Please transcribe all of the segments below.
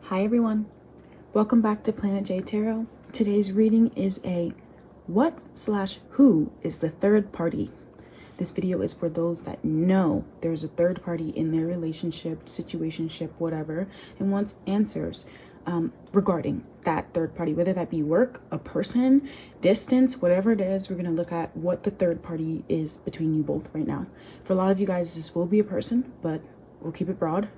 Hi everyone, welcome back to Planet J Tarot. Today's reading is a what/who is the third party. This video is for those that know there's a third party in their relationship, situationship, whatever, and wants answers regarding that third party, whether that be work, a person, distance, whatever it is. We're going to look at what the third party is between you both right now. For a lot of you guys, this will be a person, but we'll keep it broad.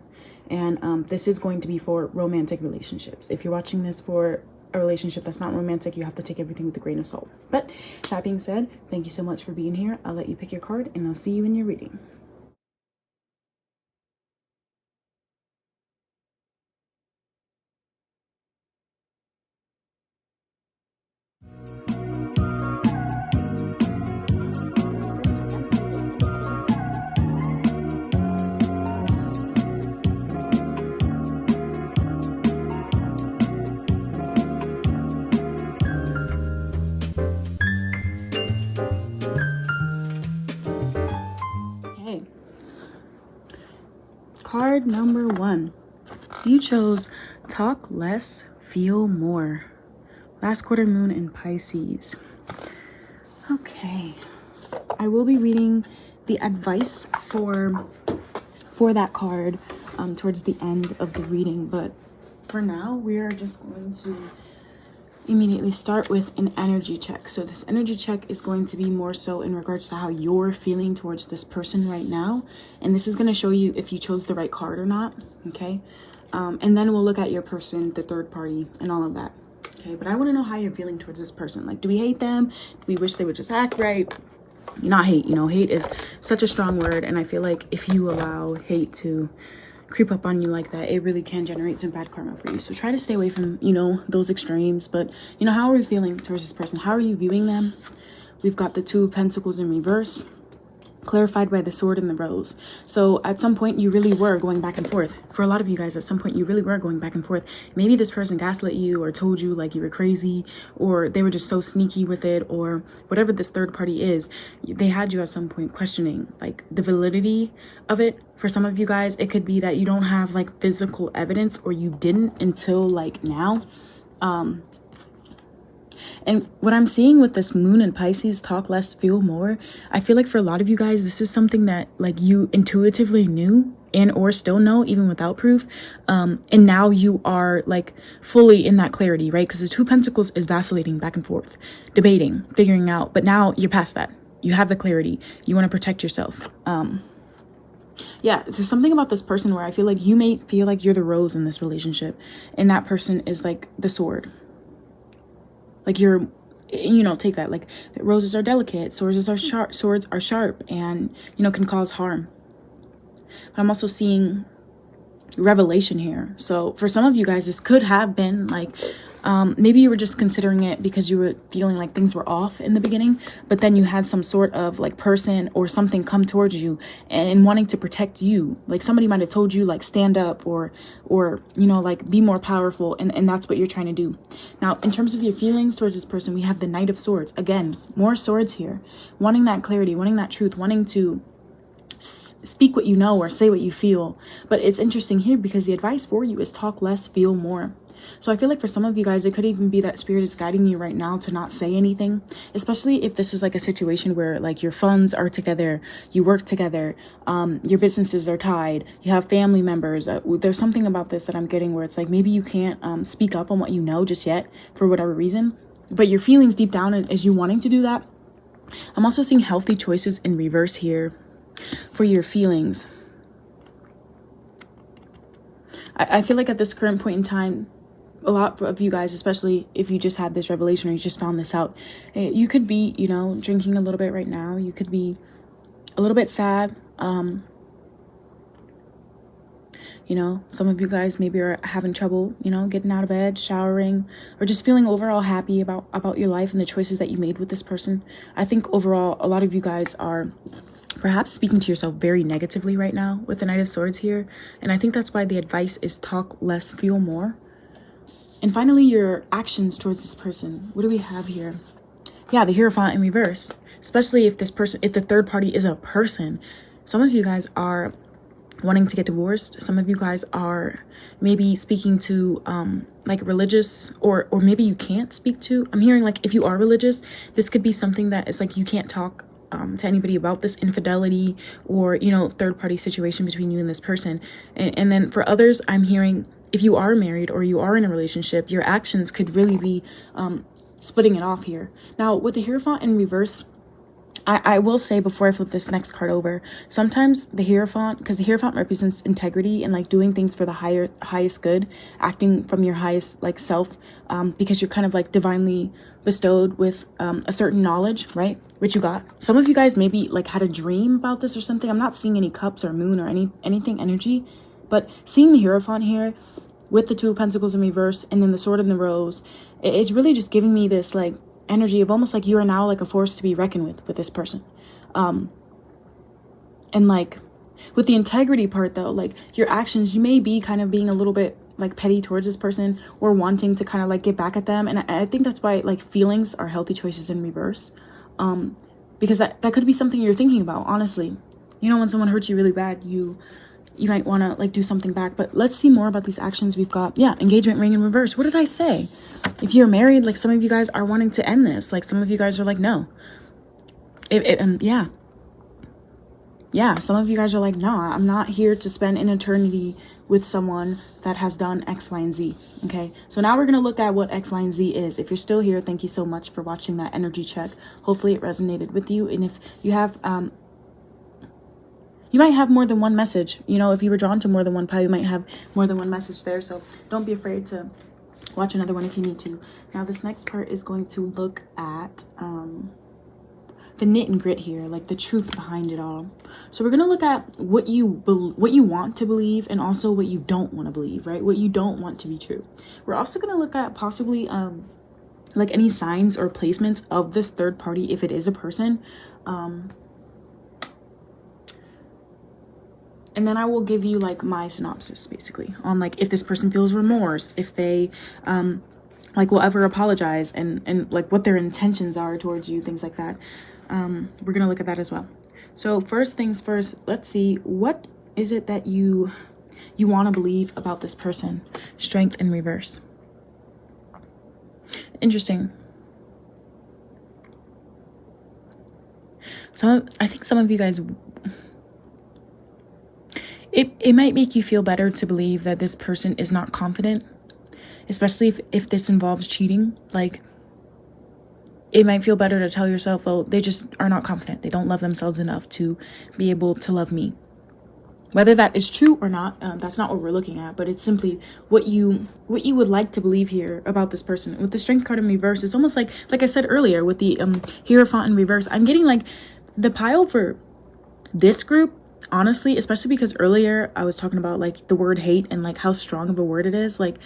And this is going to be for romantic relationships. If you're watching this for a relationship that's not romantic, you have to take everything with a grain of salt. But that being said, thank you so much for being here. I'll let you pick your card and I'll see you in your reading. Okay. Card number 1. You chose talk less, feel more. Last quarter moon in Pisces. Okay. I will be reading the advice for that card towards the end of the reading, but for now we are just going to immediately start with an energy check. So this energy check is going to be more so in regards to how you're feeling towards this person right now, and this is going to show you if you chose the right card or not. Okay, and then we'll look at your person, the third party, and all of that. Okay, but I want to know how you're feeling towards this person. Like, do we hate them? Do we wish they would just act right? Not hate, hate is such a strong word, and I feel like if you allow hate to creep up on you like that, it really can generate some bad karma for you. So try to stay away from, those extremes. But, how are we feeling towards this person? How are you viewing them? We've got the Two of Pentacles in reverse, clarified by the Sword and the Rose. So at some point you really were going back and forth. For a lot of you guys, at some point you really were going back and forth. Maybe this person gaslit you or told you like you were crazy, or they were just so sneaky with it, or whatever this third party is, they had you at some point questioning like the validity of it. For some of you guys, it could be that you don't have like physical evidence, or you didn't until like now. And what I'm seeing with this moon in Pisces, talk less, feel more, I feel like for a lot of you guys, this is something that like you intuitively knew and or still know even without proof. And now you are like fully in that clarity, right? Because the Two of Pentacles is vacillating back and forth, debating, figuring out. But now you're past that. You have the clarity. You want to protect yourself. Yeah, there's something about this person where I feel like you may feel like you're the rose in this relationship, and that person is like the sword. Like you're, take that. Like roses are delicate, swords are sharp, and can cause harm. But I'm also seeing revelation here. So for some of you guys, this could have been like, maybe you were just considering it because you were feeling like things were off in the beginning, but then you had some sort of like person or something come towards you and wanting to protect you. Like somebody might have told you like stand up or like be more powerful, and that's what you're trying to do. Now in terms of your feelings towards this person, we have the Knight of Swords. Again, more swords here, wanting that clarity, wanting that truth, wanting to speak what you know or say what you feel. But it's interesting here because the advice for you is talk less, feel more. So I feel like for some of you guys, it could even be that spirit is guiding you right now to not say anything, especially if this is like a situation where like your funds are together, you work together, your businesses are tied, you have family members. There's something about this that I'm getting where it's like maybe you can't speak up on what you know just yet for whatever reason, but your feelings deep down is you wanting to do that. I'm also seeing healthy choices in reverse here for your feelings. I feel like at this current point in time, a lot of you guys, especially if you just had this revelation or you just found this out, you could be, drinking a little bit right now. You could be a little bit sad. Some of you guys maybe are having trouble, getting out of bed, showering, or just feeling overall happy about your life and the choices that you made with this person. I think overall, a lot of you guys are perhaps speaking to yourself very negatively right now with the Knight of Swords here. And I think that's why the advice is talk less, feel more. And finally, your actions towards this person. What do we have here? Yeah, the Hierophant in reverse. Especially if the third party is a person. Some of you guys are wanting to get divorced. Some of you guys are maybe speaking to like religious, or maybe you can't speak to. I'm hearing like if you are religious, this could be something that is like you can't talk to anybody about this infidelity or, you know, third party situation between you and this person. And then for others, I'm hearing if you are married or you are in a relationship, your actions could really be splitting it off here. Now with the Hierophant in reverse, I will say before I flip this next card over, sometimes the Hierophant, because the Hierophant represents integrity and like doing things for the highest good, acting from your highest like self, because you're kind of like divinely bestowed with a certain knowledge, right? Which you got. Some of you guys maybe like had a dream about this or something. I'm not seeing any cups or moon or anything energy, but seeing the Hierophant here with the Two of Pentacles in reverse and then the Sword and the Rose, it's really just giving me this like energy of almost like you are now like a force to be reckoned with this person. And like with the integrity part though, like your actions, you may be kind of being a little bit like petty towards this person or wanting to kind of like get back at them. And I think that's why like feelings are healthy choices in reverse, because that could be something you're thinking about, honestly. You know, when someone hurts you really bad, you might want to like do something back. But let's see more about these actions. We've got, yeah, engagement ring in reverse. What did I say? If you're married, like some of you guys are wanting to end this. Like some of you guys are like, no. Yeah, some of you guys are like, no, I'm not here to spend an eternity with someone that has done X, Y, and Z. Okay, so now we're going to look at what X, Y, and Z is. If you're still here, thank you so much for watching that energy check. Hopefully it resonated with you. And if you have, you might have more than one message. You know, if you were drawn to more than one pile, you might have more than one message there. So don't be afraid to watch another one if you need to. Now this next part is going to look at the knit and grit here, like the truth behind it all. So we're going to look at what you want to believe and also what you don't want to believe, right? What you don't want to be true. We're also going to look at possibly like any signs or placements of this third party if it is a person. And then I will give you like my synopsis basically on like if this person feels remorse, if they like will ever apologize, and like what their intentions are towards you, things like that. We're gonna look at that as well. So first things first, let's see, what is it that you want to believe about this person? Strength in reverse. Interesting. So I think some of you guys, it might make you feel better to believe that this person is not confident, especially if this involves cheating. Like, it might feel better to tell yourself, well, they just are not confident. They don't love themselves enough to be able to love me. Whether that is true or not, that's not what we're looking at, but it's simply what you would like to believe here about this person. With the Strength card in reverse, it's almost like I said earlier with the Hierophant in reverse, I'm getting like the pile for this group, honestly, especially because earlier I was talking about like the word hate and like how strong of a word it is. Like,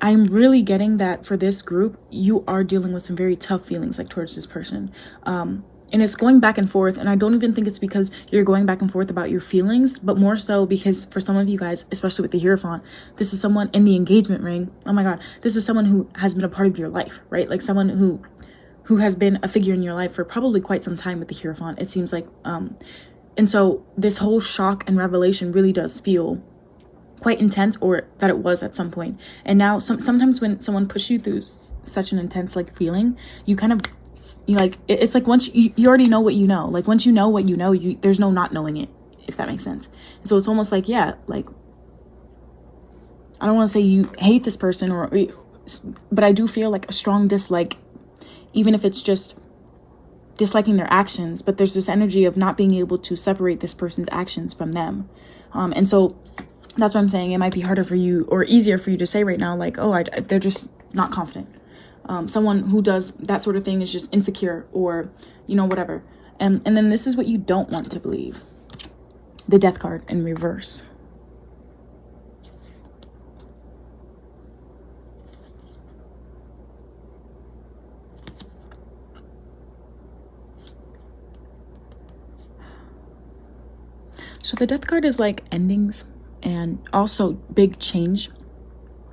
I'm really getting that for this group, you are dealing with some very tough feelings like towards this person. And it's going back and forth. And I don't even think it's because you're going back and forth about your feelings, but more so because for some of you guys, especially with the Hierophant, this is someone in the engagement ring. Oh my God, this is someone who has been a part of your life, right? Like someone who has been a figure in your life for probably quite some time with the Hierophant, it seems like. And so this whole shock and revelation really does feel quite intense, or that it was at some point. And now sometimes when someone pushes you through such an intense like feeling, you kind of, you like, it's like once you already know what you know. Like once you know what you know, there's no not knowing it, if that makes sense. So it's almost like, yeah, like, I don't want to say you hate this person but I do feel like a strong dislike, even if it's just disliking their actions. But there's this energy of not being able to separate this person's actions from them. And so that's what I'm saying. It might be harder for you or easier for you to say right now, like, oh, they're just not confident. Someone who does that sort of thing is just insecure, or, you know, whatever. And then this is what you don't want to believe. The Death card in reverse. So the Death card is like endings and also big change.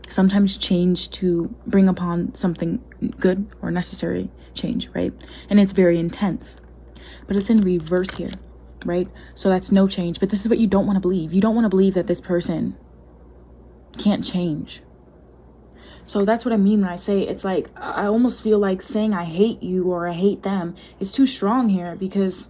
Sometimes change to bring upon something good or necessary change, right? And it's very intense, but it's in reverse here. right? So that's no change. But this is what you don't want to believe. You don't want to believe that this person can't change. So that's what I mean when I say it's like, I almost feel like saying I hate you or I hate them is too strong here, because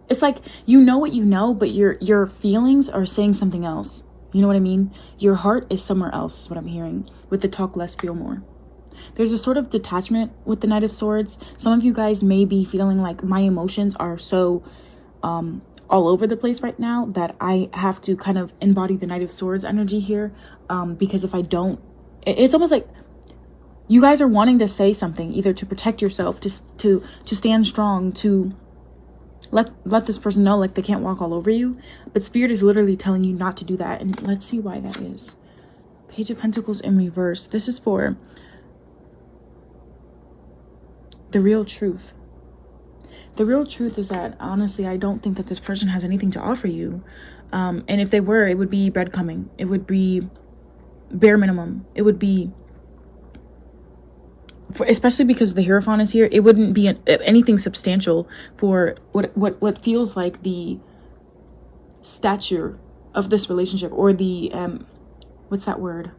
it's like, you know what you know, but your feelings are saying something else. You know what I mean? Your heart is somewhere else, is what I'm hearing with the talk less, feel more. There's a sort of detachment with the Knight of Swords. Some of you guys may be feeling like my emotions are so all over the place right now that I have to kind of embody the Knight of Swords energy here, because if I don't, it's almost like you guys are wanting to say something, either to protect yourself, to stand strong, to let this person know like they can't walk all over you, but Spirit is literally telling you not to do that. And let's see why that is. Page of Pentacles in reverse. This is for the real truth. The real truth is that, honestly, I don't think that this person has anything to offer you. And if they were, it would be breadcrumbing. It would be bare minimum. It would be, especially because the Hierophant is here, it wouldn't be anything substantial for what feels like the stature of this relationship, or the, what's that word?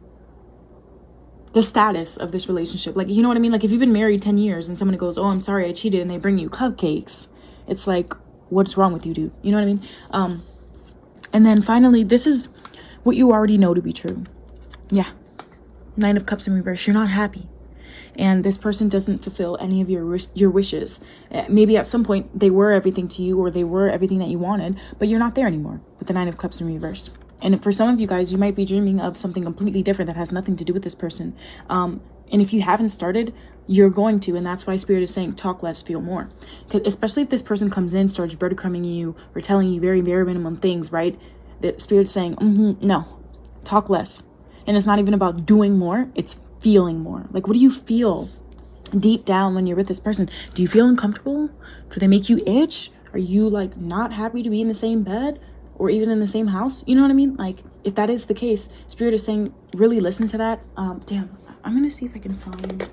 The status of this relationship. Like, you know what I mean? Like, if you've been married 10 years and somebody goes, oh, I'm sorry, I cheated, and they bring you cupcakes, it's like, what's wrong with you, dude? You know what I mean? And then finally, this is what you already know to be true. Yeah. Nine of Cups in reverse. You're not happy. And this person doesn't fulfill any of your wishes. Maybe at some point they were everything to you, or they were everything that you wanted, but you're not there anymore with the Nine of Cups in reverse. And for some of you guys, you might be dreaming of something completely different that has nothing to do with this person. And if you haven't started, you're going to. And that's why Spirit is saying talk less, feel more. Especially if this person comes in, starts breadcrumbing you, or telling you very, very minimum things, right? The Spirit's saying, no, talk less. And it's not even about doing more. It's feeling more. Like, what do you feel deep down when you're with this person? Do you feel uncomfortable? Do they make you itch? Are you like not happy to be in the same bed? Or even in the same house? You know what I mean? Like, if that is the case, Spirit is saying, really listen to that. Damn, I'm gonna see if I can find,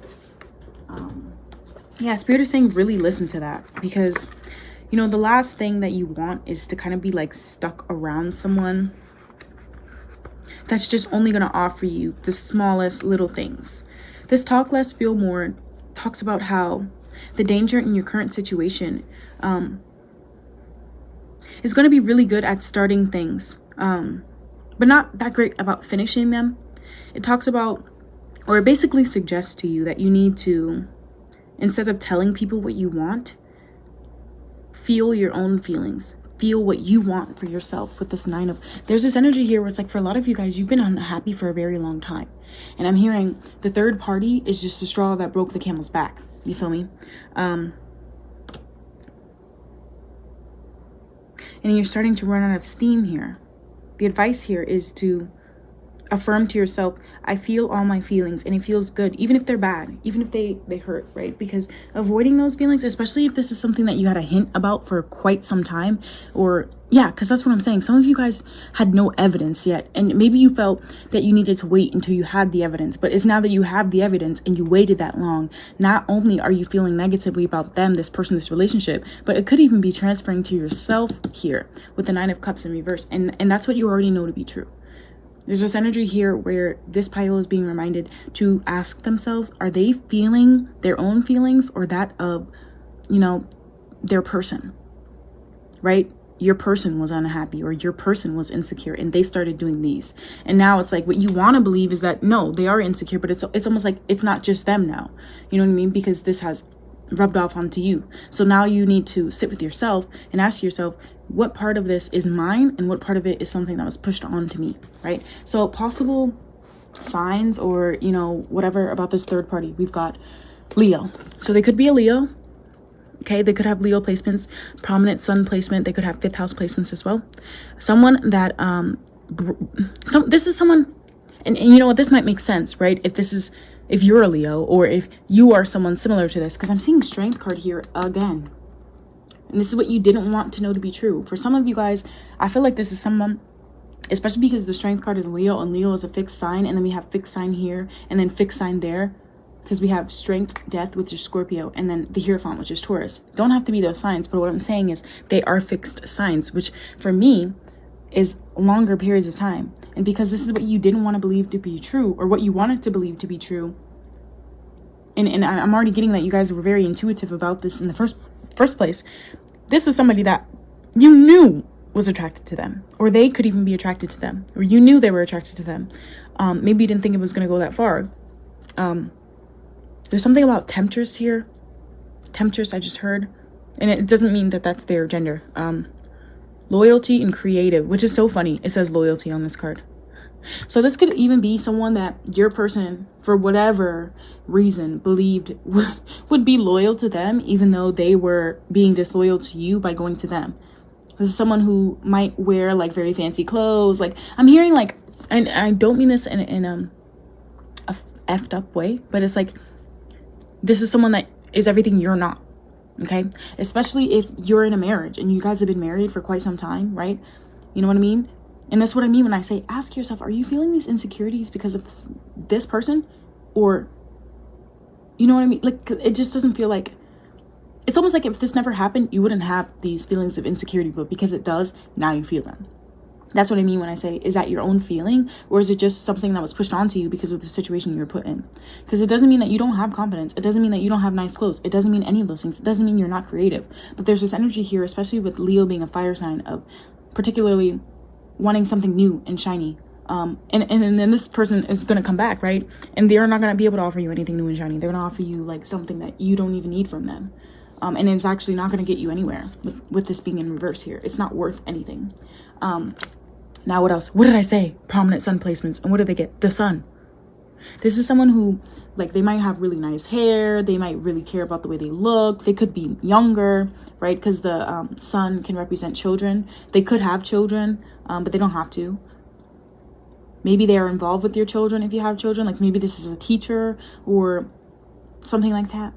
yeah, Spirit is saying, really listen to that. Because, you know, the last thing that you want is to kind of be like stuck around someone that's just only gonna offer you the smallest little things. This talk less, feel more talks about how the danger in your current situation, is going to be really good at starting things, but not that great about finishing them. It talks about, or it basically suggests to you that you need to, instead of telling people what you want, feel your own feelings. Feel what you want for yourself with this there's this energy here where it's like, for a lot of you guys, you've been unhappy for a very long time. And I'm hearing the third party is just the straw that broke the camel's back. You feel me? And you're starting to run out of steam here. The advice here is to affirm to yourself, I feel all my feelings, and it feels good, even if they're bad, even if they hurt, right? Because avoiding those feelings, especially if this is something that you had a hint about for quite some time, or yeah, because that's what I'm saying. Some of you guys had no evidence yet, and maybe you felt that you needed to wait until you had the evidence, but it's now that you have the evidence and you waited that long, not only are you feeling negatively about them, this person, this relationship, but it could even be transferring to yourself here with the Nine of Cups in reverse, and that's what you already know to be true. There's this energy here where this pile is being reminded to ask themselves, are they feeling their own feelings or that of, you know, their person, right? Your person was unhappy, or your person was insecure, and they started doing these. And now it's like, what you want to believe is that, no, they are insecure, but it's almost like it's not just them now. You know what I mean? Because this has rubbed off onto you. So now you need to sit with yourself and ask yourself, what part of this is mine and what part of it is something that was pushed onto me, right? So possible signs, or, you know, whatever about this third party. We've got Leo. So they could be a Leo. Okay, they could have Leo placements, prominent sun placement. They could have 5th house placements as well. Someone that, this is someone, and you know what, this might make sense, right? If you're a Leo, or if you are someone similar to this, because I'm seeing Strength card here again. And this is what you didn't want to know to be true. For some of you guys, I feel like this is someone, especially because the Strength card is Leo, and Leo is a fixed sign, and then we have fixed sign here, and then fixed sign there. because we have strength, death, which is Scorpio, and then the Hierophant, which is Taurus. Don't have to be those signs, but what I'm saying is they are fixed signs, which for me is longer periods of time. And because this is what you didn't want to believe to be true, or what you wanted to believe to be true, and I'm already getting that you guys were very intuitive about this in the first place. This is somebody that you knew was attracted to them, or they could even be attracted to them, or you knew they were attracted to them. Maybe you didn't think it was going to go that far. There's something about temptress here. Temptress, I just heard. And it doesn't mean that that's their gender. Loyalty and creative, which is so funny. It says loyalty on this card. So this could even be someone that your person, for whatever reason, believed would be loyal to them, even though they were being disloyal to you by going to them. This is someone who might wear like very fancy clothes. Like I'm hearing like, and I don't mean this in a effed up way, but it's like, this is someone that is everything you're not. Okay. Especially if you're in a marriage and you guys have been married for quite some time, right? You know what I mean? And that's what I mean when I say, ask yourself, are you feeling these insecurities because of this person? Or, you know what I mean? Like, it just doesn't feel like, it's almost like if this never happened, you wouldn't have these feelings of insecurity, but because it does, now you feel them. That's what I mean when I say, is that your own feeling? Or is it just something that was pushed onto you because of the situation you were put in? Because it doesn't mean that you don't have confidence. It doesn't mean that you don't have nice clothes. It doesn't mean any of those things. It doesn't mean you're not creative. But there's this energy here, especially with Leo being a fire sign, of particularly wanting something new and shiny. And then this person is going to come back, right? And they're not going to be able to offer you anything new and shiny. They're going to offer you like something that you don't even need from them. And it's actually not going to get you anywhere with this being in reverse here. It's not worth anything. Now what else? What did I say? Prominent sun placements. And what do they get? The sun. This is someone who, like, they might have really nice hair. They might really care about the way they look. They could be younger, right? Because the sun can represent children. They could have children, but they don't have to. Maybe they are involved with your children if you have children. Like maybe this is a teacher or something like that.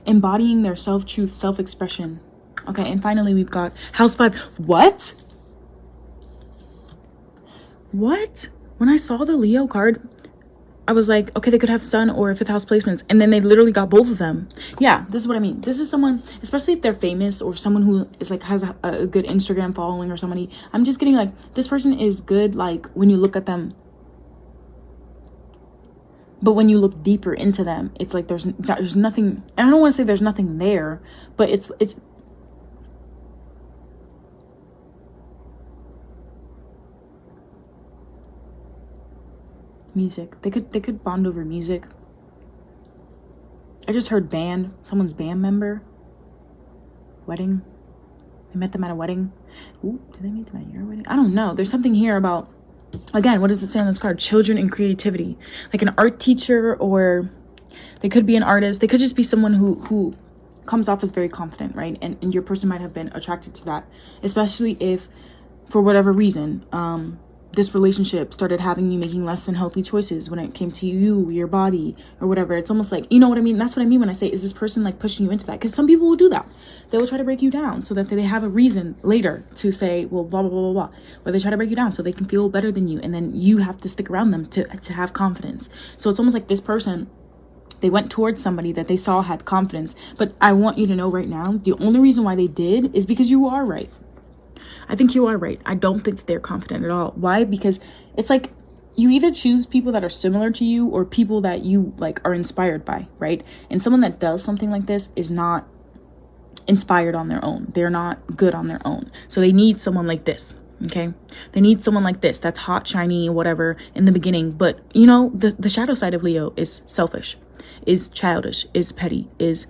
Embodying their self-truth, self-expression. Okay, and finally we've got House 5. What? When I saw the Leo card, I was like, okay, they could have sun or fifth house placements. And then they literally got both of them. Yeah, this is what I mean. This is someone, especially if they're famous or someone who is like has a good Instagram following or somebody. I'm just getting like, this person is good like when you look at them. But when you look deeper into them, it's like there's nothing. And I don't want to say there's nothing there, but it's music. They could bond over music. I just heard band. Someone's band member. Wedding. I met them at a wedding. Ooh, did they meet them at your wedding? I don't know. There's something here about, again, what does it say on this card? Children and creativity. Like an art teacher, or they could be an artist. They could just be someone who comes off as very confident, right? And your person might have been attracted to that, especially if, for whatever reason, this relationship started having you making less than healthy choices when it came to you, your body, or whatever. It's almost like, you know what I mean? That's what I mean when I say, is this person like pushing you into that? Because some people will do that. They will try to break you down so that they have a reason later to say, well, blah, blah, blah, blah, blah. Or they try to break you down so they can feel better than you. And then you have to stick around them to have confidence. So it's almost like this person, they went towards somebody that they saw had confidence. But I want you to know right now, the only reason why they did is because you are right. I think you are right. I don't think that they're confident at all. Why? Because it's like you either choose people that are similar to you or people that you like are inspired by, right? And someone that does something like this is not inspired on their own. They're not good on their own. So they need someone like this, okay? They need someone like this that's hot, shiny, whatever in the beginning. But, you know, the shadow side of Leo is selfish, is childish, is petty, is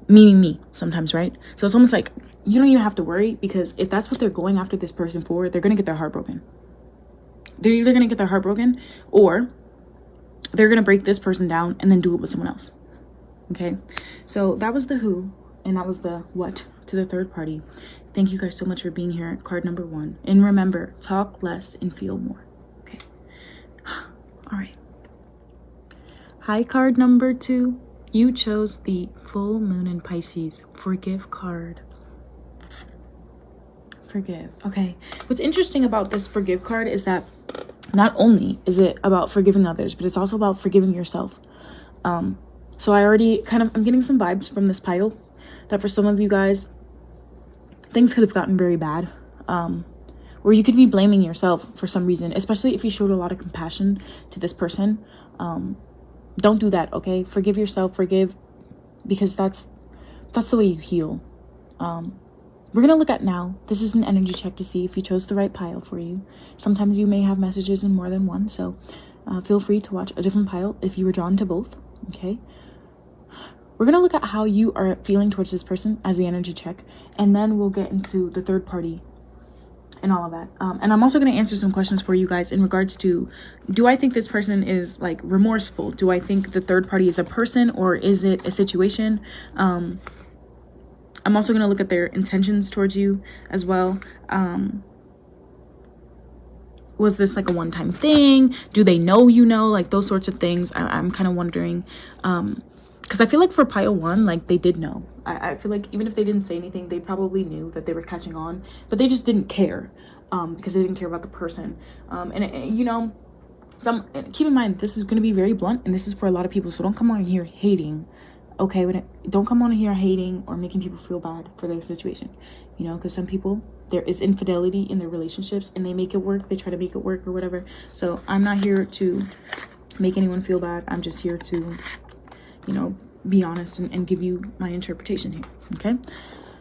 me sometimes, right? So it's almost like you don't even have to worry, because if that's what they're going after this person for, they're going to get their heart broken. They're either going to get their heart broken or they're going to break this person down and then do it with someone else. Okay. So that was the who, and that was the what to the third party. Thank you guys so much for being here. Card number 1. And remember, talk less and feel more. Okay. All right. Hi, card number 2. You chose the full moon in Pisces. Forgive card. Forgive. Okay. What's interesting about this forgive card is that not only is it about forgiving others, but it's also about forgiving yourself. So I already I'm getting some vibes from this pile that for some of you guys, things could have gotten very bad. Or you could be blaming yourself for some reason, especially if you showed a lot of compassion to this person. Don't do that, okay? Forgive yourself, because that's the way you heal. We're gonna look at now. This is an energy check to see if you chose the right pile for you. Sometimes you may have messages in more than one, so feel free to watch a different pile if you were drawn to both, okay? We're gonna look at how you are feeling towards this person as the energy check, and then we'll get into the third party and all of that. And I'm also going to answer some questions for you guys in regards to, do I think this person is like remorseful? Do I think the third party is a person, or is it a situation? I'm also going to look at their intentions towards you as well. Was this like a one-time thing? Do they know you know? Like those sorts of things. I'm kind of wondering. Because I feel like for pile 1, like they did know. I feel like even if they didn't say anything, they probably knew that they were catching on, but they just didn't care, because they didn't care about the person. You know, keep in mind, this is going to be very blunt, and this is for a lot of people, so don't come on here hating, okay? Don't come on here hating or making people feel bad for their situation, you know, because some people, there is infidelity in their relationships, and they make it work, they try to make it work or whatever. So I'm not here to make anyone feel bad. I'm just here to, you know, be honest and give you my interpretation here, okay?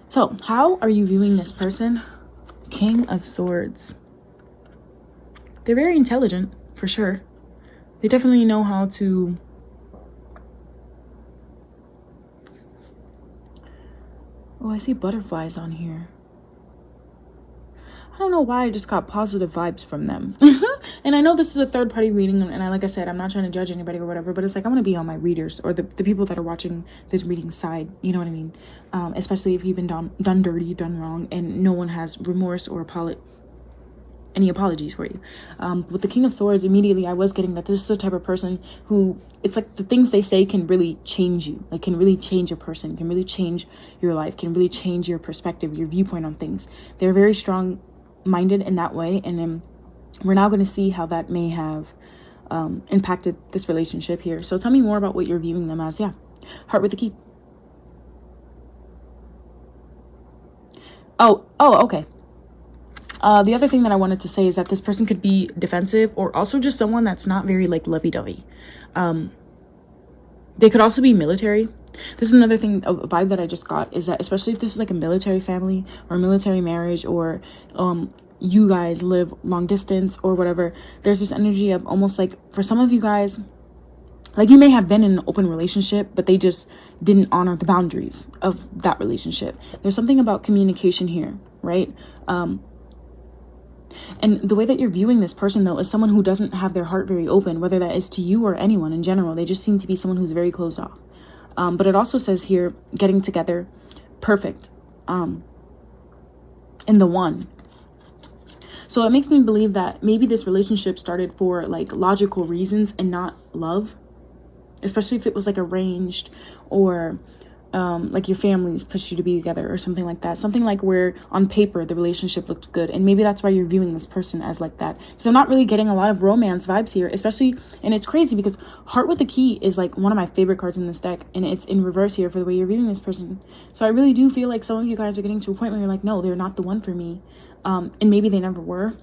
So how are you viewing this person? King of Swords. They're very intelligent, for sure. They definitely know how to I see butterflies on here. I don't know why I just got positive vibes from them. And I know this is a third party reading, and like I said, I'm not trying to judge anybody or whatever, but it's like I want to be on my readers or the people that are watching this reading side, you know what I mean? Especially if you've been done dirty, done wrong, and no one has remorse or any apologies for you. With the King of Swords, immediately I was getting that this is the type of person who, it's like the things they say can really change you, like can really change a person, can really change your life, can really change your perspective, your viewpoint on things. They're very strong minded in that way, and then we're now going to see how that may have impacted this relationship here. So tell me more about what you're viewing them as. Yeah, heart with the key. Oh, okay. The other thing that I wanted to say is that this person could be defensive, or also just someone that's not very like lovey-dovey. They could also be military. This is another thing, a vibe that I just got, is that especially if this is like a military family or a military marriage, or you guys live long distance or whatever, there's this energy of almost like, for some of you guys, like you may have been in an open relationship, but they just didn't honor the boundaries of that relationship. There's something about communication here, right? And the way that you're viewing this person, though, is someone who doesn't have their heart very open, whether that is to you or anyone in general. They just seem to be someone who's very closed off. But it also says here, getting together, perfect, in the one. So it makes me believe that maybe this relationship started for like logical reasons and not love, especially if it was like arranged, or like your families pushed you to be together or something like that. Something like where on paper the relationship looked good, and maybe that's why you're viewing this person as like that. Because I'm not really getting a lot of romance vibes here, especially, and it's crazy because Heart with the Key is like one of my favorite cards in this deck, and it's in reverse here for the way you're viewing this person. So I really do feel like some of you guys are getting to a point where you're like, no, they're not the one for me, and maybe they never were.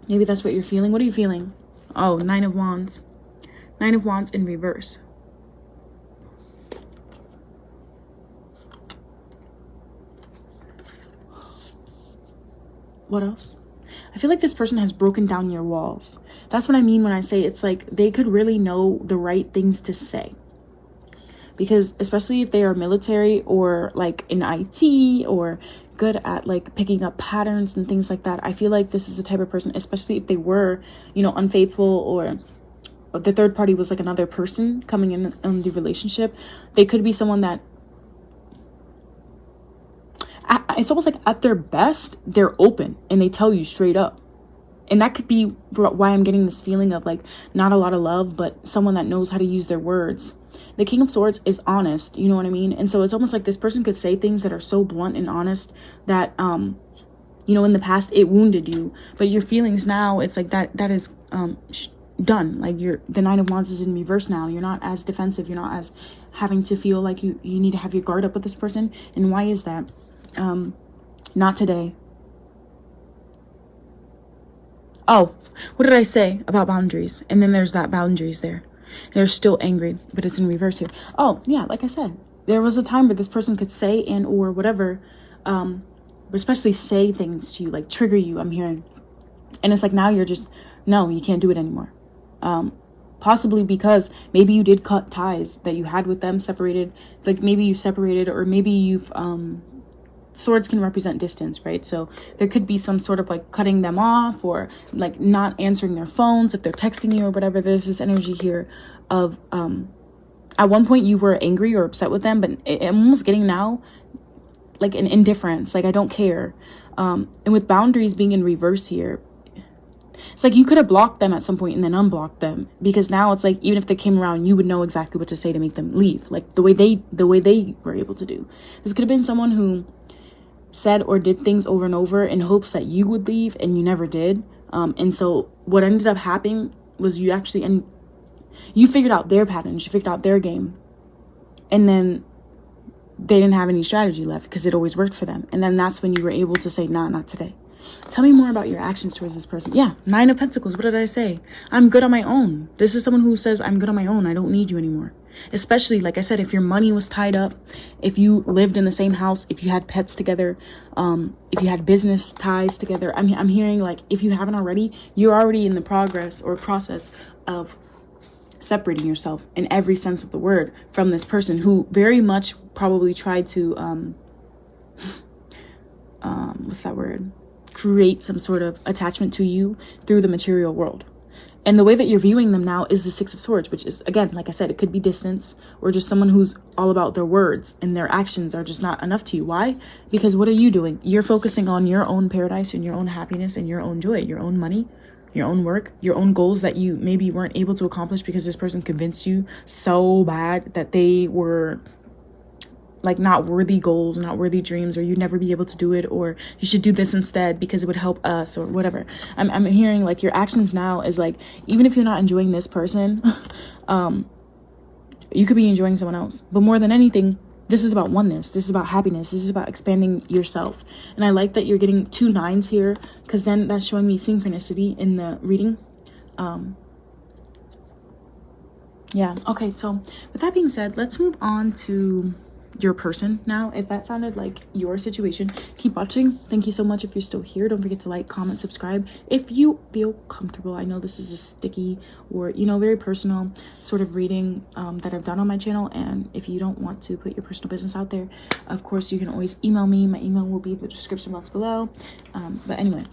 Maybe that's what you're feeling. What are you feeling? Oh, Nine of Wands in reverse. What else? I feel like this person has broken down your walls. That's what I mean when I say it's like they could really know the right things to say. Because especially if they are military or like in IT or good at like picking up patterns and things like that, I feel like this is the type of person, especially if they were, you know, unfaithful, or the third party was like another person coming in the relationship. They could be someone that, it's almost like at their best, they're open and they tell you straight up. And that could be why I'm getting this feeling of like not a lot of love, but someone that knows how to use their words. The King of Swords is honest, you know what I mean? And so it's almost like this person could say things that are so blunt and honest that, you know, in the past it wounded you, but your feelings now, it's like that is done. Like the Nine of Wands is in reverse now. You're not as defensive. You're not as having to feel like you need to have your guard up with this person. And why is that? Not today. Oh, what did I say about boundaries? And then there's that boundaries there. They're still angry, but it's in reverse here. Oh, yeah, like I said, there was a time where this person could say and or whatever, especially say things to you, like trigger you, I'm hearing. And it's like now you're just, no, you can't do it anymore. Possibly because maybe you did cut ties that you had with them, separated, like maybe you separated, or maybe you've, swords can represent distance, right? So there could be some sort of like cutting them off, or like not answering their phones if they're texting you or whatever. There's this energy here of, at one point you were angry or upset with them, but I'm almost getting now like an indifference, like I don't care. And with boundaries being in reverse here, it's like you could have blocked them at some point and then unblocked them, because now it's like even if they came around, you would know exactly what to say to make them leave, like the way they were able to do. This could have been someone who said or did things over and over in hopes that you would leave, and you never did. And so what ended up happening was you figured out their patterns, you figured out their game, and then they didn't have any strategy left because it always worked for them. And then that's when you were able to say, nah, not today. Tell me more about your actions towards this person. Yeah, Nine of Pentacles. What did I say? I'm good on my own. This is someone who says, I'm good on my own. I don't need you anymore. Especially, like I said, if your money was tied up, if you lived in the same house, if you had pets together, if you had business ties together. I'm hearing like, if you haven't already, you're already in the process of separating yourself in every sense of the word from this person who very much probably tried to, what's that word? Create some sort of attachment to you through the material world. And the way that you're viewing them now is the Six of Swords, which is, again, like I said, it could be distance, or just someone who's all about their words and their actions are just not enough to you. Why? Because what are you doing? You're focusing on your own paradise and your own happiness and your own joy, your own money, your own work, your own goals that you maybe weren't able to accomplish because this person convinced you so bad that they were like not worthy goals, not worthy dreams, or you'd never be able to do it, or you should do this instead because it would help us, or whatever. I'm hearing like your actions now is like, even if you're not enjoying this person, you could be enjoying someone else. But more than anything, this is about oneness. This is about happiness. This is about expanding yourself. And I like that you're getting 2 9s here, because then that's showing me synchronicity in the reading. Yeah. Okay. So with that being said, let's move on to your person now. If that sounded like your situation, keep watching. Thank you so much if you're still here. Don't forget to like, comment, subscribe if you feel comfortable. I know this is a sticky or, you know, very personal sort of reading that I've done on my channel, and if you don't want to put your personal business out there, of course you can always email me. My email will be in the description box below. But anyway,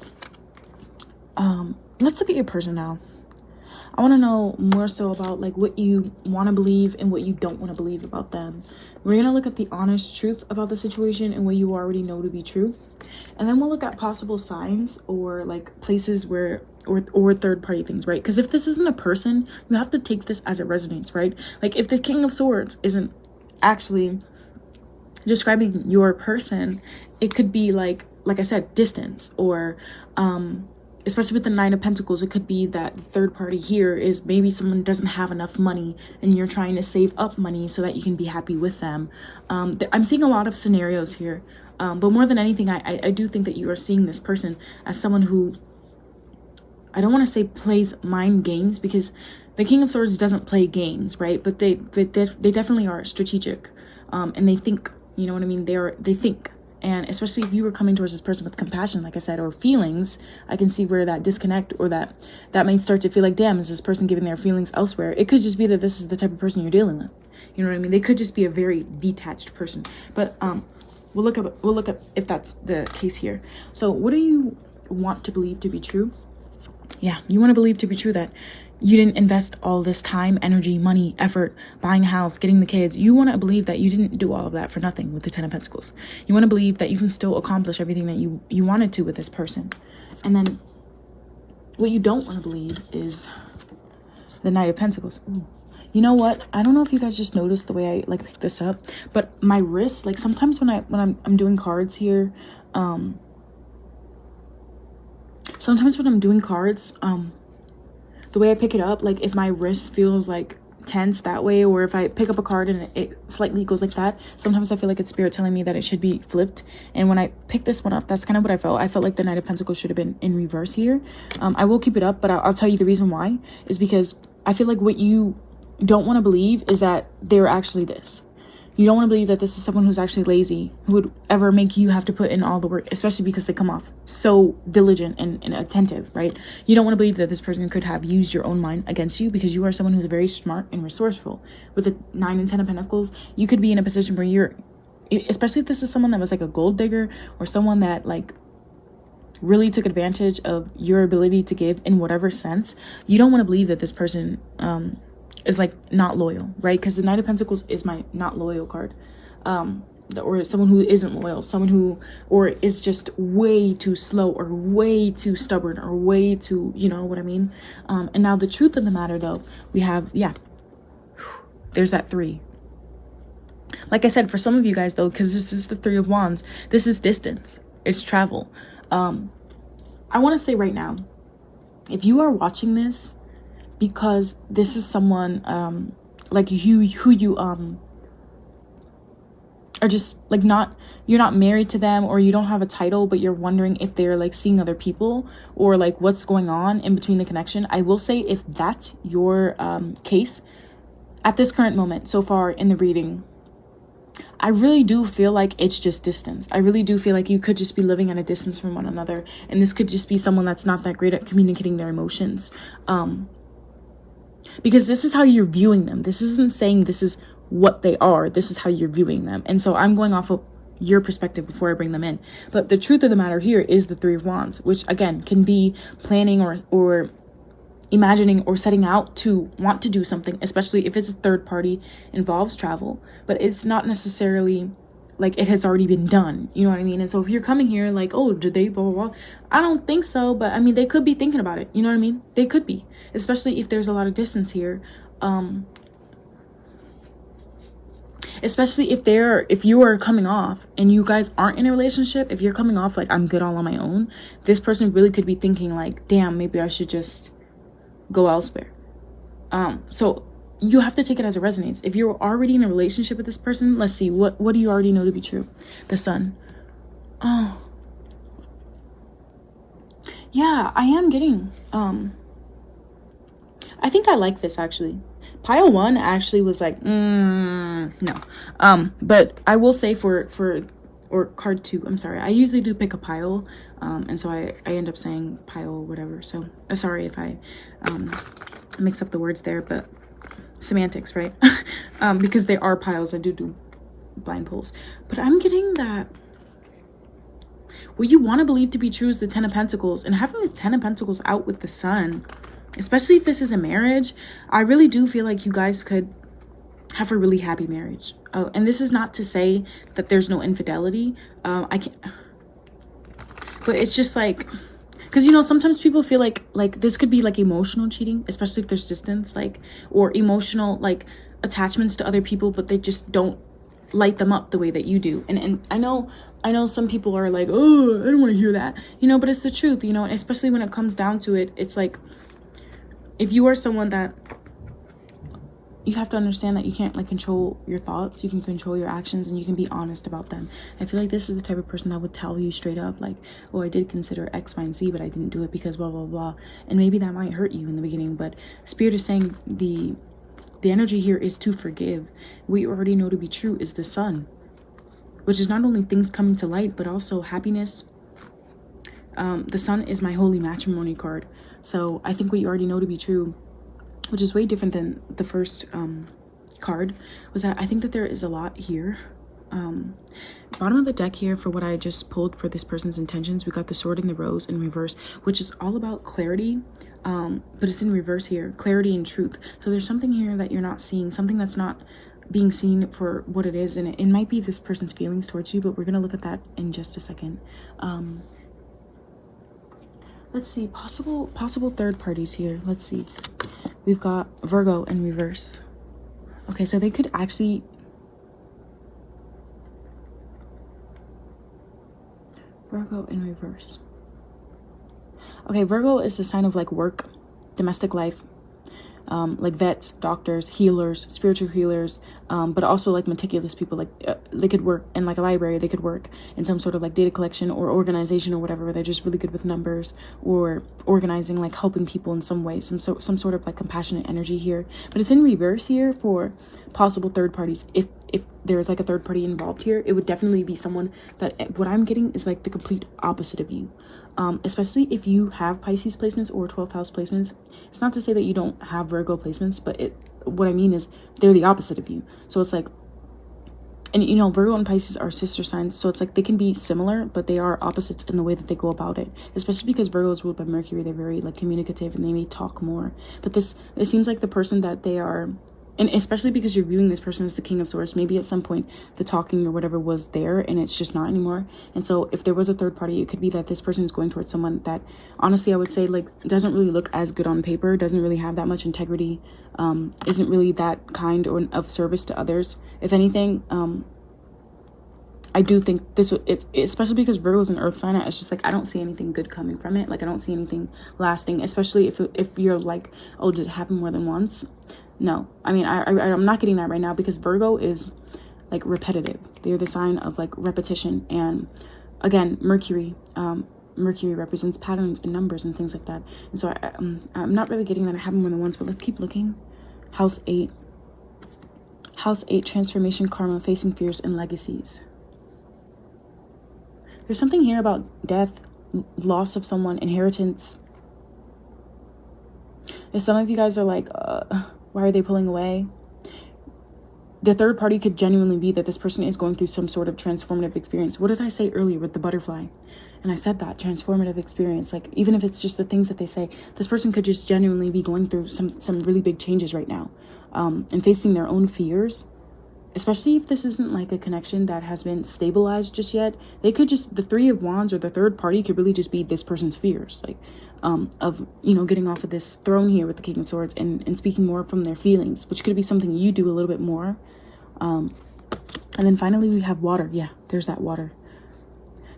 let's look at your person now. I want to know more so about like what you want to believe and what you don't want to believe about them. We're going to look at the honest truth about the situation and what you already know to be true. And then we'll look at possible signs or like places where, or third party things, right? Because if this isn't a person, you have to take this as it resonates, right? Like if the King of Swords isn't actually describing your person, it could be like I said, distance, or, especially with the Nine of Pentacles, it could be that the third party here is maybe someone doesn't have enough money and you're trying to save up money so that you can be happy with them. I'm seeing a lot of scenarios here, but more than anything, I do think that you are seeing this person as someone who, I don't want to say plays mind games, because the King of Swords doesn't play games, right? But they definitely are strategic, and they think, you know what I mean? They think. And especially if you were coming towards this person with compassion, like I said, or feelings, I can see where that disconnect, or that may start to feel like, damn, is this person giving their feelings elsewhere? It could just be that this is the type of person you're dealing with. You know what I mean? They could just be a very detached person. But we'll look up if that's the case here. So what do you want to believe to be true? Yeah, you want to believe to be true that you didn't invest all this time, energy, money, effort, buying a house, getting the kids. You want to believe that you didn't do all of that for nothing with the Ten of Pentacles. You want to believe that you can still accomplish everything that you wanted to with this person. And then what you don't want to believe is the Knight of Pentacles. Ooh. You know what? I don't know if you guys just noticed the way I like pick this up, but my wrist, like sometimes when I'm doing cards here, sometimes when I'm doing cards, the way I pick it up, like if my wrist feels like tense that way, or if I pick up a card and it slightly goes like that, sometimes I feel like it's spirit telling me that it should be flipped. And when I pick this one up, that's kind of what I felt like the Knight of Pentacles should have been in reverse here. I will keep it up, but I'll tell you the reason why is because I feel like what you don't want to believe is that they're actually this. You don't want to believe that this is someone who's actually lazy, who would ever make you have to put in all the work, especially because they come off so diligent and attentive, right? You don't want to believe that this person could have used your own mind against you, because you are someone who's very smart and resourceful. With the 9 and 10 of Pentacles, you could be in a position where you're, especially if this is someone that was like a gold digger, or someone that like really took advantage of your ability to give in whatever sense, you don't want to believe that this person is like not loyal, right? Because the Knight of Pentacles is my not loyal card, or someone who isn't loyal, someone who, or is just way too slow, or way too stubborn, or way too, you know what I mean? And now the truth of the matter though, we have, yeah, there's that 3. Like I said, for some of you guys though, because this is the 3 of Wands, this is distance, it's travel. I want to say right now, if you are watching this because this is someone like who you are just like you're not married to them, or you don't have a title, but you're wondering if they're like seeing other people, or like what's going on in between the connection, I will say, if that's your case at this current moment so far in the reading, I really do feel like it's just distance. I really do feel like you could just be living at a distance from one another, and this could just be someone that's not that great at communicating their emotions, because this is how you're viewing them. This isn't saying this is what they are. This is how you're viewing them. And so I'm going off of your perspective before I bring them in. But the truth of the matter here is the 3 of Wands, which again can be planning or imagining or setting out to want to do something, especially if it's a third party, involves travel, but it's not necessarily like it has already been done, you know what I mean? And so if you're coming here like, oh, did they blah blah blah, I don't think so, but I mean, they could be thinking about it, you know what I mean? They could be, especially if there's a lot of distance here, especially if you are coming off and you guys aren't in a relationship. If you're coming off like, I'm good all on my own, this person really could be thinking like, damn, maybe I should just go elsewhere. So you have to take it as it resonates. If you're already in a relationship with this person, let's see, what do you already know to be true? The Sun. Oh, yeah, I am getting I think I like this actually. Pile 1 actually was like no, but I will say for or card 2, I'm sorry, I usually do pick a pile, and so I end up saying pile whatever, so sorry if I mix up the words there, but semantics, right? Because they are piles, I do blind pulls, but I'm getting that what you want to believe to be true is the 10 of Pentacles, and having the 10 of Pentacles out with the Sun, especially if this is a marriage, I really do feel like you guys could have a really happy marriage. Oh, and this is not to say that there's no infidelity. I can't, but it's just like, because you know, sometimes people feel like this could be like emotional cheating, especially if there's distance, like, or emotional like attachments to other people, but they just don't light them up the way that you do. And I know some people are like, oh, I don't want to hear that, you know, but it's the truth, you know, and especially when it comes down to it, it's like, if you are someone that, you have to understand that you can't like control your thoughts, you can control your actions, and you can be honest about them. I feel like this is the type of person that would tell you straight up like, oh, I did consider X, Y, and Z, but I didn't do it because blah blah blah. And maybe that might hurt you in the beginning, but Spirit is saying the energy here is to forgive. What you already know to be true is the Sun, which is not only things coming to light, but also happiness. The Sun is my holy matrimony card. So I think what you already know to be true, which is way different than the first card, was that I think that there is a lot here. Bottom of the deck here for what I just pulled for this person's intentions, we got the Sword and the Rose in reverse, which is all about clarity, but it's in reverse here, clarity and truth. So there's something here that you're not seeing, something that's not being seen for what it is, and it might be this person's feelings towards you, but we're gonna look at that in just a second. Let's see, possible third parties here. Let's see. We've got Virgo in reverse. Okay, so they could actually... Virgo in reverse. Okay, Virgo is the sign of like work, domestic life, like vets, doctors, healers, spiritual healers, but also like meticulous people. Like they could work in like a library, they could work in some sort of like data collection or organization or whatever, where they're just really good with numbers or organizing, like helping people in some way, some sort of like compassionate energy here. But it's in reverse here for possible third parties. If there's like a third party involved here, it would definitely be someone that, what I'm getting is like the complete opposite of you. Especially if you have Pisces placements or 12th house placements. It's not to say that you don't have Virgo placements, but what I mean is they're the opposite of you. So it's like, and you know, Virgo and Pisces are sister signs, so it's like they can be similar, but they are opposites in the way that they go about it. Especially because Virgo is ruled by Mercury, they're very like communicative and they may talk more. But it seems like the person that they are, and especially because you're viewing this person as the King of Swords, maybe at some point the talking or whatever was there and it's just not anymore. And so if there was a third party, it could be that this person is going towards someone that honestly I would say like doesn't really look as good on paper, doesn't really have that much integrity, isn't really that kind or of service to others. If anything, I do think this would, especially because Virgo is an earth sign, it's just like I don't see anything good coming from it. Like I don't see anything lasting, especially if you're like, oh, did it happen more than once? No, I mean, I'm not getting that right now because Virgo is like repetitive. They're the sign of like repetition. And again, Mercury represents patterns and numbers and things like that. And so I'm not really getting that it happened more than once, but let's keep looking. House 8, transformation, karma, facing fears and legacies. There's something here about death, loss of someone, inheritance. If some of you guys are like, why are they pulling away? The third party could genuinely be that this person is going through some sort of transformative experience. What did I say earlier with the butterfly? And I said that, transformative experience. Like, even if it's just the things that they say, this person could just genuinely be going through some really big changes right now, and facing their own fears. Especially if this isn't like a connection that has been stabilized just yet. They could just, the Three of Wands or the third party could really just be this person's fears. Like, of, you know, getting off of this throne here with the King of Swords and speaking more from their feelings, which could be something you do a little bit more. And then finally we have water. Yeah, there's that water.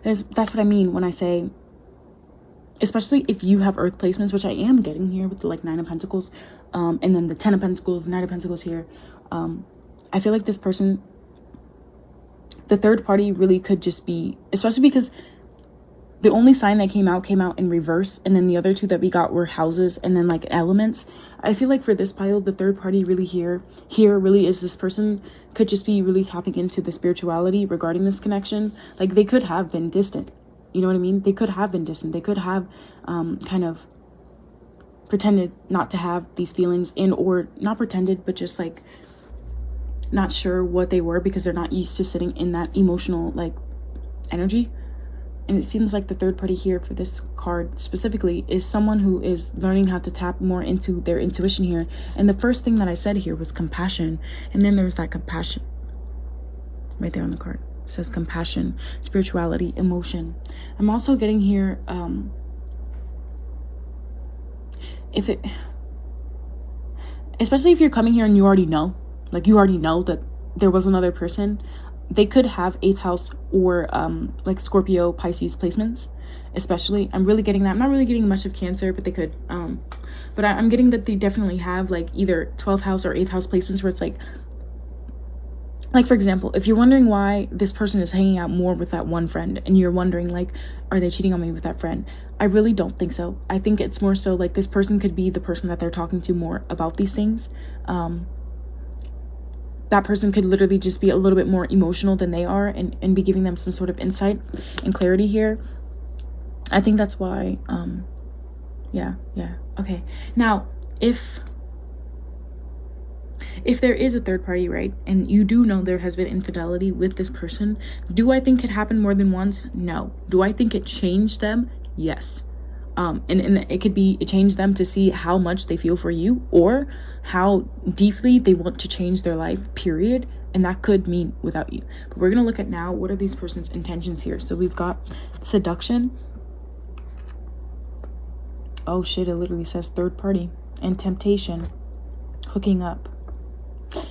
That's what I mean when I say, especially if you have earth placements, which I am getting here with the like 9 of Pentacles, and then the 10 of Pentacles, the 9 of Pentacles here. I feel like this person, the third party really could just be, especially because the only sign that came out in reverse, and then the other two that we got were houses and then like elements. I feel like for this pile, the third party really here really is this person could just be really tapping into the spirituality regarding this connection. Like they could have been distant, you know what I mean? They could have been distant. They could have kind of pretended not to have these feelings or not pretended, but just like not sure what they were because they're not used to sitting in that emotional like energy. And it seems like the third party here for this card specifically is someone who is learning how to tap more into their intuition here. And the first thing that I said here was compassion. And then there's that compassion right there on the card. It says compassion, spirituality, emotion. I'm also getting here, especially if you're coming here and you already know, like you already know that there was another person, they could have 8th house or like Scorpio, Pisces placements, especially. I'm really getting that. I'm not really getting much of Cancer, but they could. But I'm getting that they definitely have like either 12th house or 8th house placements where it's like for example, if you're wondering why this person is hanging out more with that one friend and you're wondering like, are they cheating on me with that friend? I really don't think so. I think it's more so like this person could be the person that they're talking to more about these things. That person could literally just be a little bit more emotional than they are and be giving them some sort of insight and clarity here. I think that's why, yeah. Okay. Now, if there is a third party, right, and you do know there has been infidelity with this person, do I think it happened more than once? No. Do I think it changed them? Yes. And it could be, it changed them to see how much they feel for you or how deeply they want to change their life, period. And that could mean without you. But we're going to look at now, what are these person's intentions here? So we've got seduction. Oh shit, it literally says third party. And temptation. Hooking up.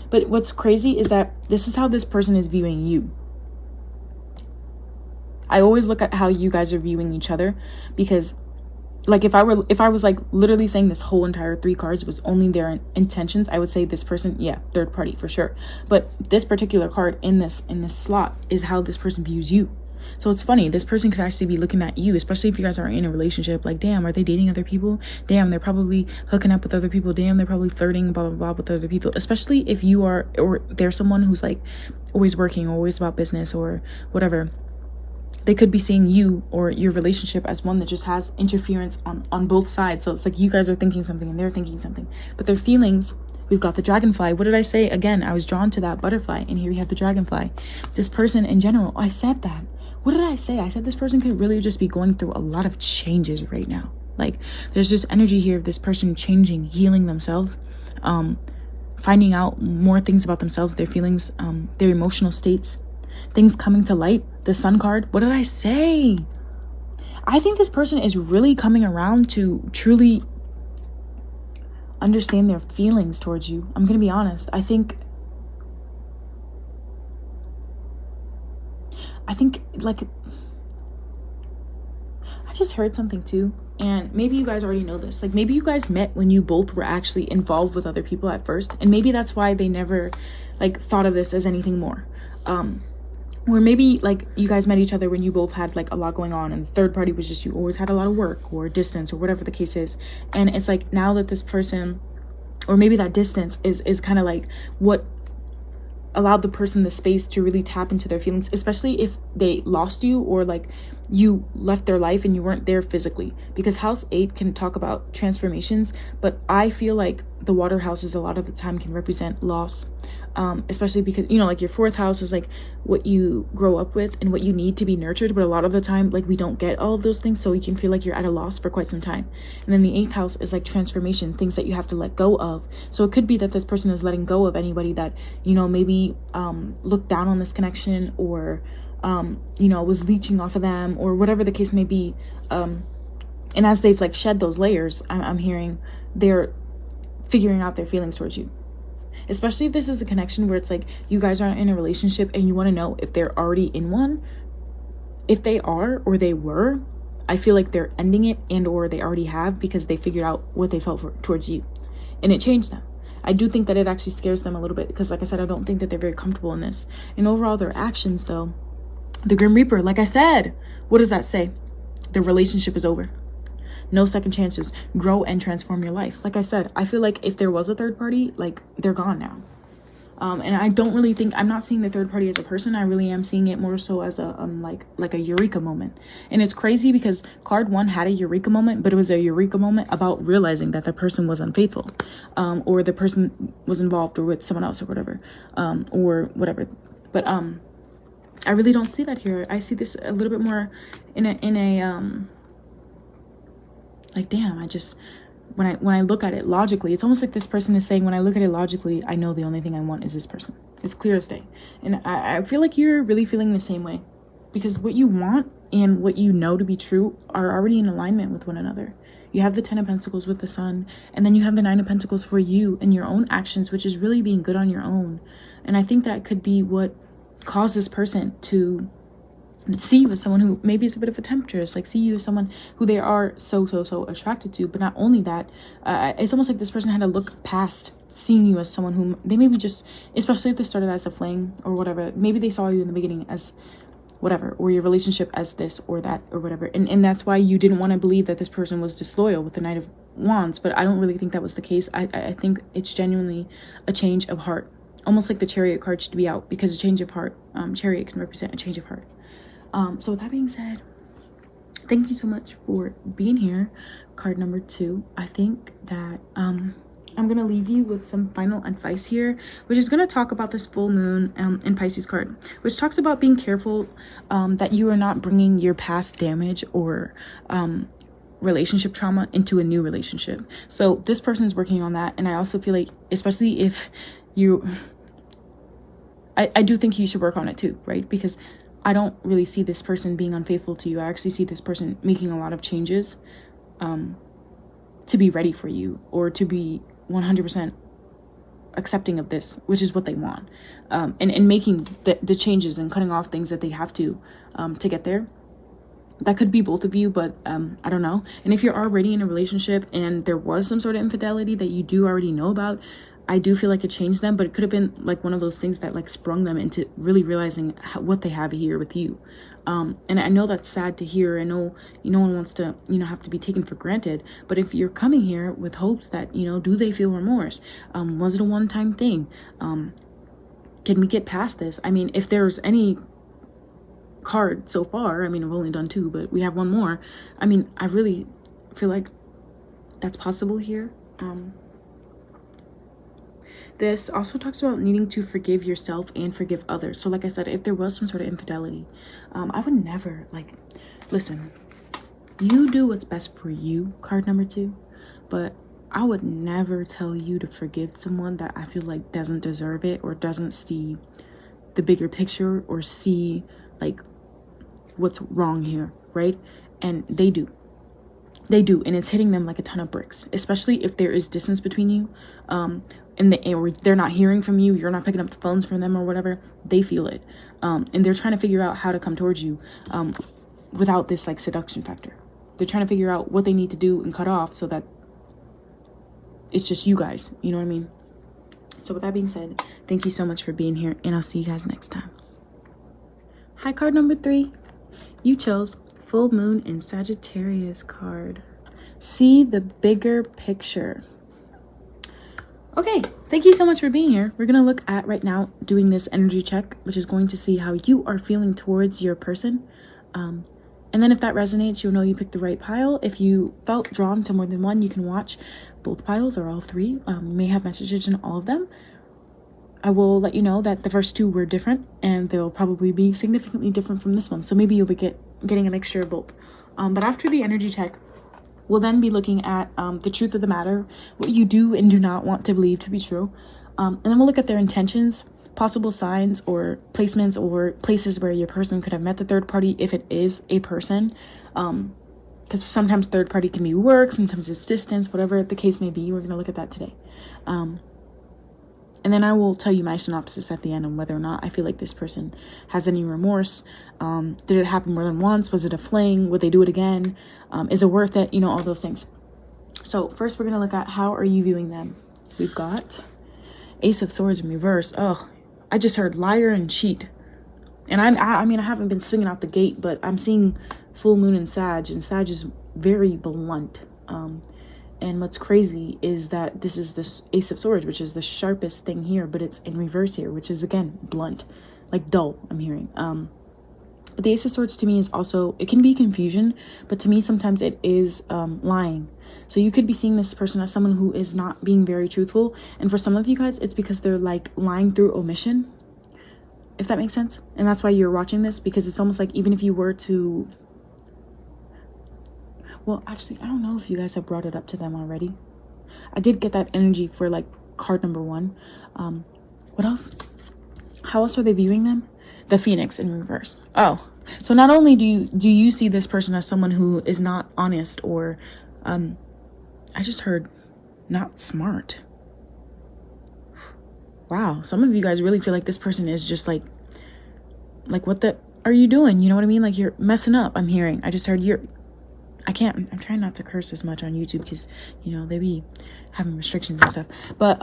But what's crazy is that this is how this person is viewing you. I always look at how you guys are viewing each other, because like if I was like literally saying this whole entire 3 cards was only their intentions, I would say this person, yeah, third party for sure. But this particular card in this slot is how this person views you. So it's funny, this person could actually be looking at you, especially if you guys are in a relationship, like, damn, are they dating other people? Damn, they're probably hooking up with other people. Damn, they're probably flirting, blah, blah, blah, with other people. Especially if you are, or there's someone who's like always working, or always about business or whatever. They could be seeing you or your relationship as one that just has interference on both sides. So it's like you guys are thinking something and they're thinking something. But their feelings, we've got the dragonfly. What did I say? Again, I was drawn to that butterfly. And here we have the dragonfly. This person in general, I said that. What did I say? I said this person could really just be going through a lot of changes right now. Like, there's this energy here of this person changing, healing themselves, finding out more things about themselves, their feelings, their emotional states, things coming to light. The sun card. What did I say? I think this person is really coming around to truly understand their feelings towards you. I'm gonna be honest. I think like, I just heard something too, and maybe you guys already know this. Like, maybe you guys met when you both were actually involved with other people at first, and maybe that's why they never like thought of this as anything more. Or maybe like you guys met each other when you both had like a lot going on, and the third party was just you always had a lot of work or distance or whatever the case is. And it's like now that this person, or maybe that distance is kind of like what allowed the person the space to really tap into their feelings, especially if they lost you or like you left their life and you weren't there physically. Because house 8 can talk about transformations, but I feel like the water houses a lot of the time can represent loss, especially because, you know, like your 4th house is like what you grow up with and what you need to be nurtured, but a lot of the time like we don't get all of those things, so you can feel like you're at a loss for quite some time. And then the 8th house is like transformation, things that you have to let go of. So it could be that this person is letting go of anybody that, you know, maybe looked down on this connection, or you know, was leeching off of them, or whatever the case may be. And as they've like shed those layers, I'm hearing they're figuring out their feelings towards you. Especially if this is a connection where it's like you guys are in a relationship and you want to know if they're already in one. If they are, or they were, I feel like they're ending it, and or they already have, because they figured out what they felt towards you, and it changed them. I do think that it actually scares them a little bit, because like I said, I don't think that they're very comfortable in this. And overall, their actions though, the Grim Reaper, like I said, what does that say? The relationship is over. No second chances. Grow and transform your life. Like I said, I feel like if there was a third party, like they're gone now. And I don't really think, I'm not seeing the third party as a person. I really am seeing it more so as a like a eureka moment. And it's crazy because card 1 had a eureka moment, but it was a eureka moment about realizing that the person was unfaithful, or the person was involved or with someone else or whatever, or whatever. But I really don't see that here. I see this a little bit more in a like, damn, I just, when I look at it logically, it's almost like this person is saying, when I look at it logically, I know the only thing I want is this person. It's clear as day. And I feel like you're really feeling the same way, because what you want and what you know to be true are already in alignment with one another. You have the 10 of Pentacles with the Sun, and then you have the 9 of Pentacles for you and your own actions, which is really being good on your own. And I think that could be what caused this person to see you as someone who maybe is a bit of a temptress, like see you as someone who they are so attracted to. But not only that, it's almost like this person had to look past seeing you as someone whom they maybe just, especially if they started as a fling or whatever, maybe they saw you in the beginning as whatever, or your relationship as this or that or whatever, and that's why you didn't want to believe that this person was disloyal with the Knight of Wands. But I don't really think that was the case. I think it's genuinely a change of heart, almost like the Chariot card should be out, because a change of heart, Chariot can represent a change of heart. So with that being said, thank you so much for being here. Card number 2. I think that I'm gonna leave you with some final advice here, which is gonna talk about this full moon in Pisces card, which talks about being careful that you are not bringing your past damage or relationship trauma into a new relationship. So this person is working on that, and I also feel like, especially if you, I do think you should work on it too, right? Because I don't really see this person being unfaithful to you. I actually see this person making a lot of changes to be ready for you, or to be 100% accepting of this, which is what they want, and making the changes and cutting off things that they have to get there. That could be both of you, but I don't know. And if you're already in a relationship and there was some sort of infidelity that you do already know about, I do feel like it changed them, but it could have been like one of those things that like sprung them into really realizing what they have here with you. And I know that's sad to hear. I know no one wants to, have to be taken for granted. But if you're coming here with hopes that, do they feel remorse? Was it a one-time thing? Can we get past this? I mean, if there's any card so far, I mean, I've only done 2, but we have one more. I mean, I really feel like that's possible here. This also talks about needing to forgive yourself and forgive others. So like I said, if there was some sort of infidelity, I would never, listen, you do what's best for you, card number 2, but I would never tell you to forgive someone that I feel like doesn't deserve it or doesn't see the bigger picture or see like what's wrong here, right? And they do, and it's hitting them like a ton of bricks, especially if there is distance between you, or they're not hearing from you, you're not picking up the phones from them or whatever. They feel it, and they're trying to figure out how to come towards you without this like seduction factor. They're trying to figure out what they need to do and cut off so that it's just you guys, you know what I mean? So with that being said, thank you so much for being here, and I'll see you guys next time. Hi, card number 3. You chose full moon in Sagittarius card. See the bigger picture. Okay, thank you so much for being here. We're gonna look at right now doing this energy check, which is going to see how you are feeling towards your person. And then if that resonates, you'll know you picked the right pile. If you felt drawn to more than one, you can watch both piles or all 3. You may have messages in all of them. I will let you know that the first 2 were different, and they'll probably be significantly different from this one. So maybe you'll be getting a mixture of both. But after the energy check, we'll then be looking at the truth of the matter, what you do and do not want to believe to be true. And then we'll look at their intentions, possible signs or placements or places where your person could have met the third party if it is a person. Because sometimes third party can be work, sometimes it's distance, whatever the case may be. We're going to look at that today. And then I will tell you my synopsis at the end on whether or not I feel like this person has any remorse. Did it happen more than once? Was it a fling? Would they do it again? Is it worth it? All those things. So first we're going to look at how are you viewing them. We've got Ace of Swords in reverse. Oh, I just heard liar and cheat. And I mean, I haven't been swinging out the gate, but I'm seeing full moon in Sag, and Sag is very blunt. And what's crazy is that this is this Ace of Swords, which is the sharpest thing here, but it's in reverse here, which is, again, blunt, like dull, I'm hearing. But the Ace of Swords to me is also, it can be confusion, but to me sometimes it is lying. So you could be seeing this person as someone who is not being very truthful. And for some of you guys, it's because they're like lying through omission, if that makes sense. And that's why you're watching this, because it's almost like even if you were to... Well, actually, I don't know if you guys have brought it up to them already. I did get that energy for like card number 1. What else? How else are they viewing them? The Phoenix in reverse. Oh, so not only do you see this person as someone who is not honest or, I just heard not smart. Wow, some of you guys really feel like this person is just like what the are you doing? You know what I mean? Like you're messing up. I'm hearing. I just heard I'm trying not to curse as much on YouTube because, they be having restrictions and stuff. But,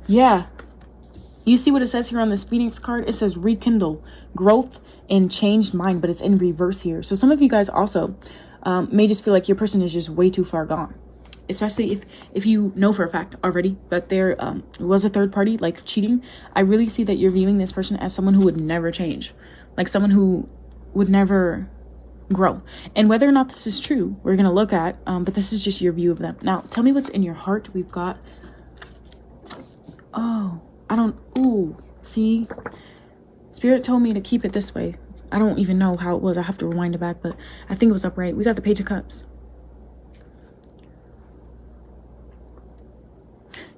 yeah. You see what it says here on this Phoenix card? It says rekindle, growth, and changed mind, but it's in reverse here. So some of you guys also may just feel like your person is just way too far gone. Especially if you know for a fact already that there was a third party, like cheating. I really see that you're viewing this person as someone who would never change. Like someone who would never... grow. And whether or not this is true, we're going to look at, but this is just your view of them. Now, tell me what's in your heart. We've got, see, Spirit told me to keep it this way. I don't even know how it was. I have to rewind it back, but I think it was upright. We got the Page of Cups.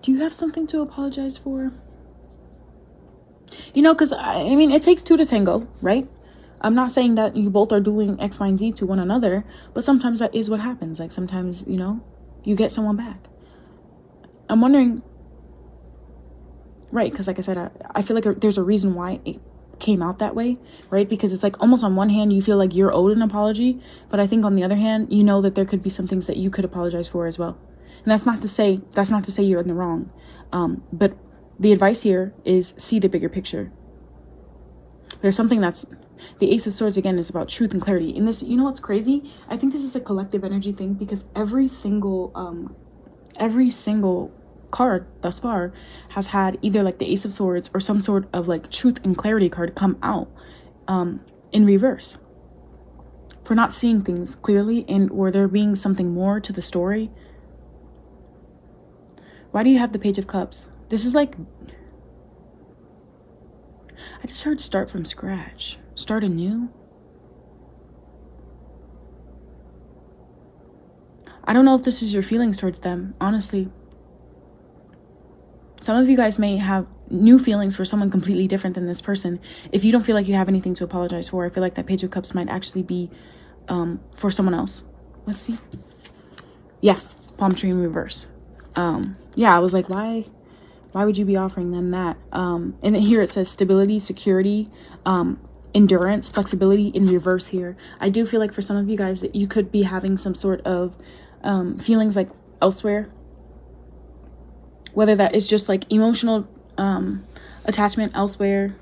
Do you have something to apologize for? Because, I mean, it takes 2 to tango, right? I'm not saying that you both are doing X, Y, and Z to one another, but sometimes that is what happens. Like sometimes, you get someone back. I'm wondering, right, because like I said, I feel like there's a reason why came out that way, right? Because it's like almost on one hand you feel like you're owed an apology, but I think on the other hand, you know that there could be some things that you could apologize for as well. And that's not to say you're in the wrong, but the advice here is see the bigger picture. There's something that's, the Ace of Swords again is about truth and clarity. And this, you know what's crazy? I think this is a collective energy thing, because every single card thus far has had either like the Ace of Swords or some sort of like truth and clarity card come out in reverse, for not seeing things clearly, and or there being something more to the story. Why do you have the Page of Cups? This is like, I just heard start from scratch, start anew. I don't know if this is your feelings towards them, honestly. Some of you guys may have new feelings for someone completely different than this person. If you don't feel like you have anything to apologize for, I feel like that Page of Cups might actually be for someone else. Let's see. Yeah, palm tree in reverse. Yeah, I was like, why would you be offering them that? And then here it says stability, security, endurance, flexibility in reverse here. I do feel like for some of you guys that you could be having some sort of feelings like elsewhere, whether that is just like emotional attachment elsewhere,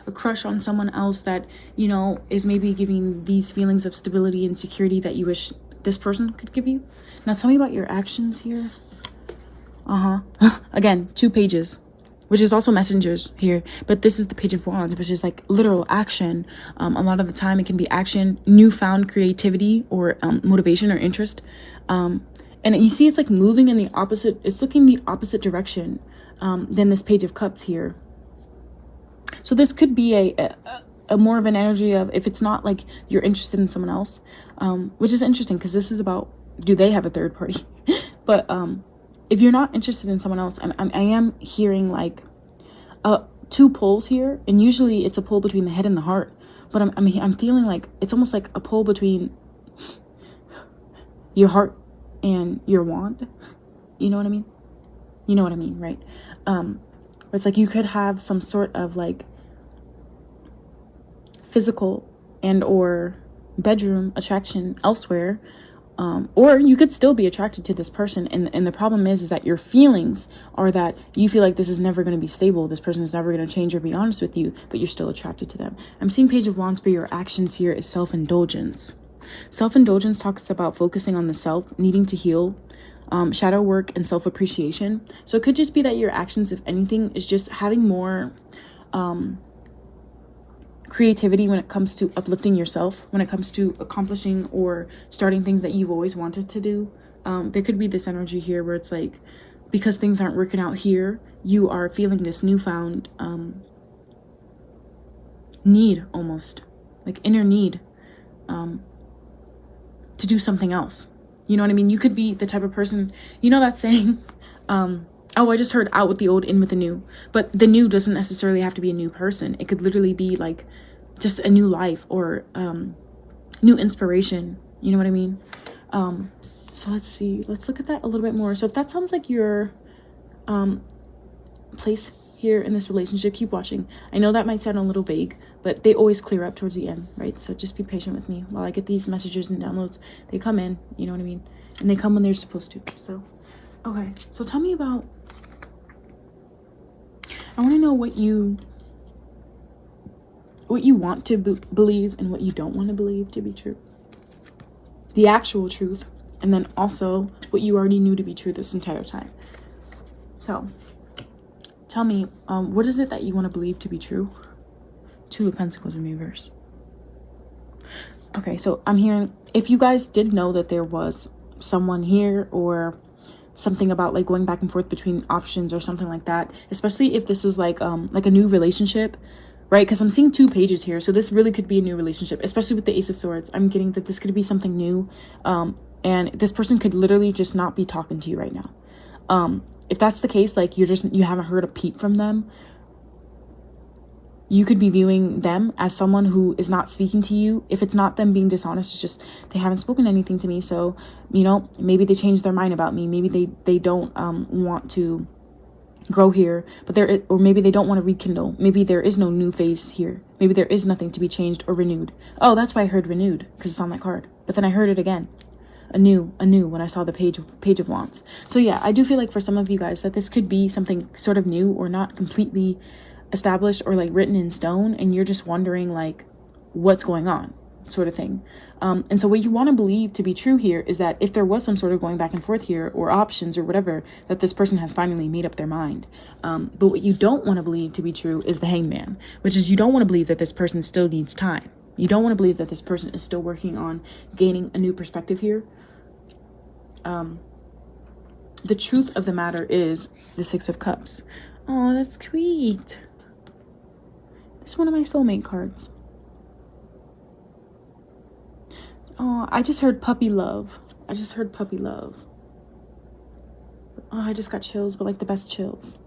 a crush on someone else that, you know, is maybe giving these feelings of stability and security that you wish this person could give you. Now tell me about your actions here. Again, 2 pages, which is also messengers here, but this is the Page of Wands, which is like literal action. A lot of the time it can be action, newfound creativity, or motivation or interest. And you see it's like moving in the opposite, it's looking the opposite direction than this Page of Cups here. So this could be a more of an energy of, if it's not like you're interested in someone else, which is interesting because this is about, do they have a third party? But if you're not interested in someone else, I am hearing like 2 pulls here, and usually it's a pull between the head and the heart, but I'm feeling like it's almost like a pull between your heart and your wand. You know what I mean? You know what I mean, right? It's like you could have some sort of like physical and or bedroom attraction elsewhere, or you could still be attracted to this person, and the problem is that your feelings are that you feel like this is never going to be stable, this person is never going to change or be honest with you, but you're still attracted to them. I'm seeing Page of Wands for your actions here is self-indulgence. Self-indulgence talks about focusing on the self, needing to heal, shadow work, and self-appreciation. So it could just be that your actions, if anything, is just having more creativity when it comes to uplifting yourself, when it comes to accomplishing or starting things that you've always wanted to do. There could be this energy here where it's like, because things aren't working out here, you are feeling this newfound need, almost like inner need to do something else. You know what I mean? You could be the type of person, you know that saying, oh, I just heard out with the old, in with the new. But the new doesn't necessarily have to be a new person. It could literally be like just a new life, or new inspiration. You know what I mean? So let's see. Let's look at that a little bit more. So if that sounds like your place here in this relationship, keep watching. I know that might sound a little vague, but they always clear up towards the end, right? So just be patient with me while I get these messages and downloads. They come in, you know what I mean? And they come when they're supposed to. So, okay. So tell me about, I want to know what you want to believe and what you don't want to believe to be true. The actual truth, and then also what you already knew to be true this entire time. So, tell me, what is it that you want to believe to be true? 2 of Pentacles in reverse. Okay, so I'm hearing, if you guys did know that there was someone here, or something about like going back and forth between options or something like that, especially if this is like a new relationship, right? Because I'm seeing 2 pages here, so this really could be a new relationship, especially with the Ace of Swords. I'm getting that this could be something new, and this person could literally just not be talking to you right now. If that's the case, like you haven't heard a peep from them, you could be viewing them as someone who is not speaking to you. If it's not them being dishonest, it's just they haven't spoken anything to me. So, you know, maybe they changed their mind about me. Maybe they don't want to grow here, but or maybe they don't want to rekindle. Maybe there is no new phase here. Maybe there is nothing to be changed or renewed. Oh, that's why I heard renewed, because it's on that card. But then I heard it again, anew, when I saw the page of wands. So yeah, I do feel like for some of you guys that this could be something sort of new or not completely established or like written in stone, and you're just wondering like what's going on, sort of thing. And so what you want to believe to be true here is that if there was some sort of going back and forth here, or options or whatever, that this person has finally made up their mind. But what you don't want to believe to be true is the Hangman, which is you don't want to believe that this person still needs time. You don't want to believe that this person is still working on gaining a new perspective here. The truth of the matter is the Six of Cups. Oh, that's sweet. It's one of my soulmate cards. Oh, I just heard puppy love. I just heard puppy love. Oh, I just got chills, but like the best chills.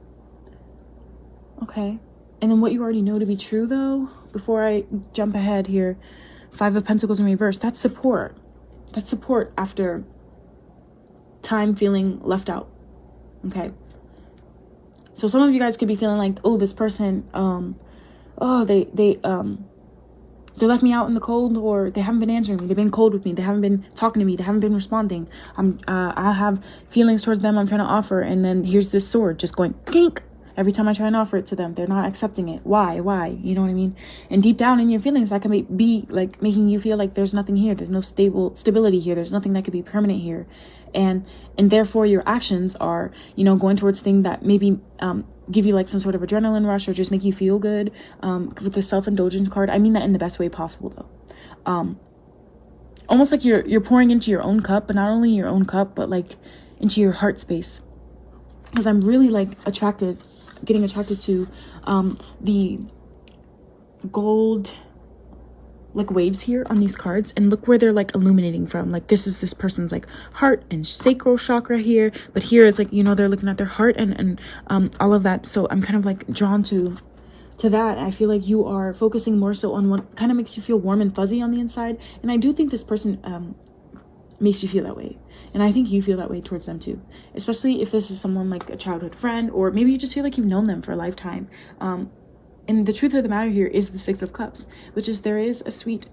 Okay. And then what you already know to be true, though, before I jump ahead here, Five of Pentacles in reverse, that's support. That's support after time feeling left out. Okay. So some of you guys could be feeling like, oh, this person, they left me out in the cold, or they haven't been answering me. They've been cold with me. They haven't been talking to me. They haven't been responding. I have feelings towards them I'm trying to offer. And then here's this sword just going kink. Every time I try and offer it to them, they're not accepting it. Why? You know what I mean? And deep down in your feelings, that can be like making you feel like there's nothing here. There's no stability here. There's nothing that could be permanent here. And therefore your actions are, going towards things that maybe give you like some sort of adrenaline rush or just make you feel good. With the self-indulgence card, I mean that in the best way possible, though. Almost like you're pouring into your own cup, but not only your own cup, but like into your heart space. Because I'm really like getting attracted to the gold like waves here on these cards, and look where they're like illuminating from. Like this person's like heart and sacral chakra here, but here it's like, they're looking at their heart and all of that. So I'm kind of like drawn to that. I feel like you are focusing more so on what kind of makes you feel warm and fuzzy on the inside, and I do think this person makes you feel that way, and I think you feel that way towards them too, especially if this is someone like a childhood friend, or maybe you just feel like you've known them for a lifetime. And the truth of the matter here is the Six of Cups, which is there is a sweet,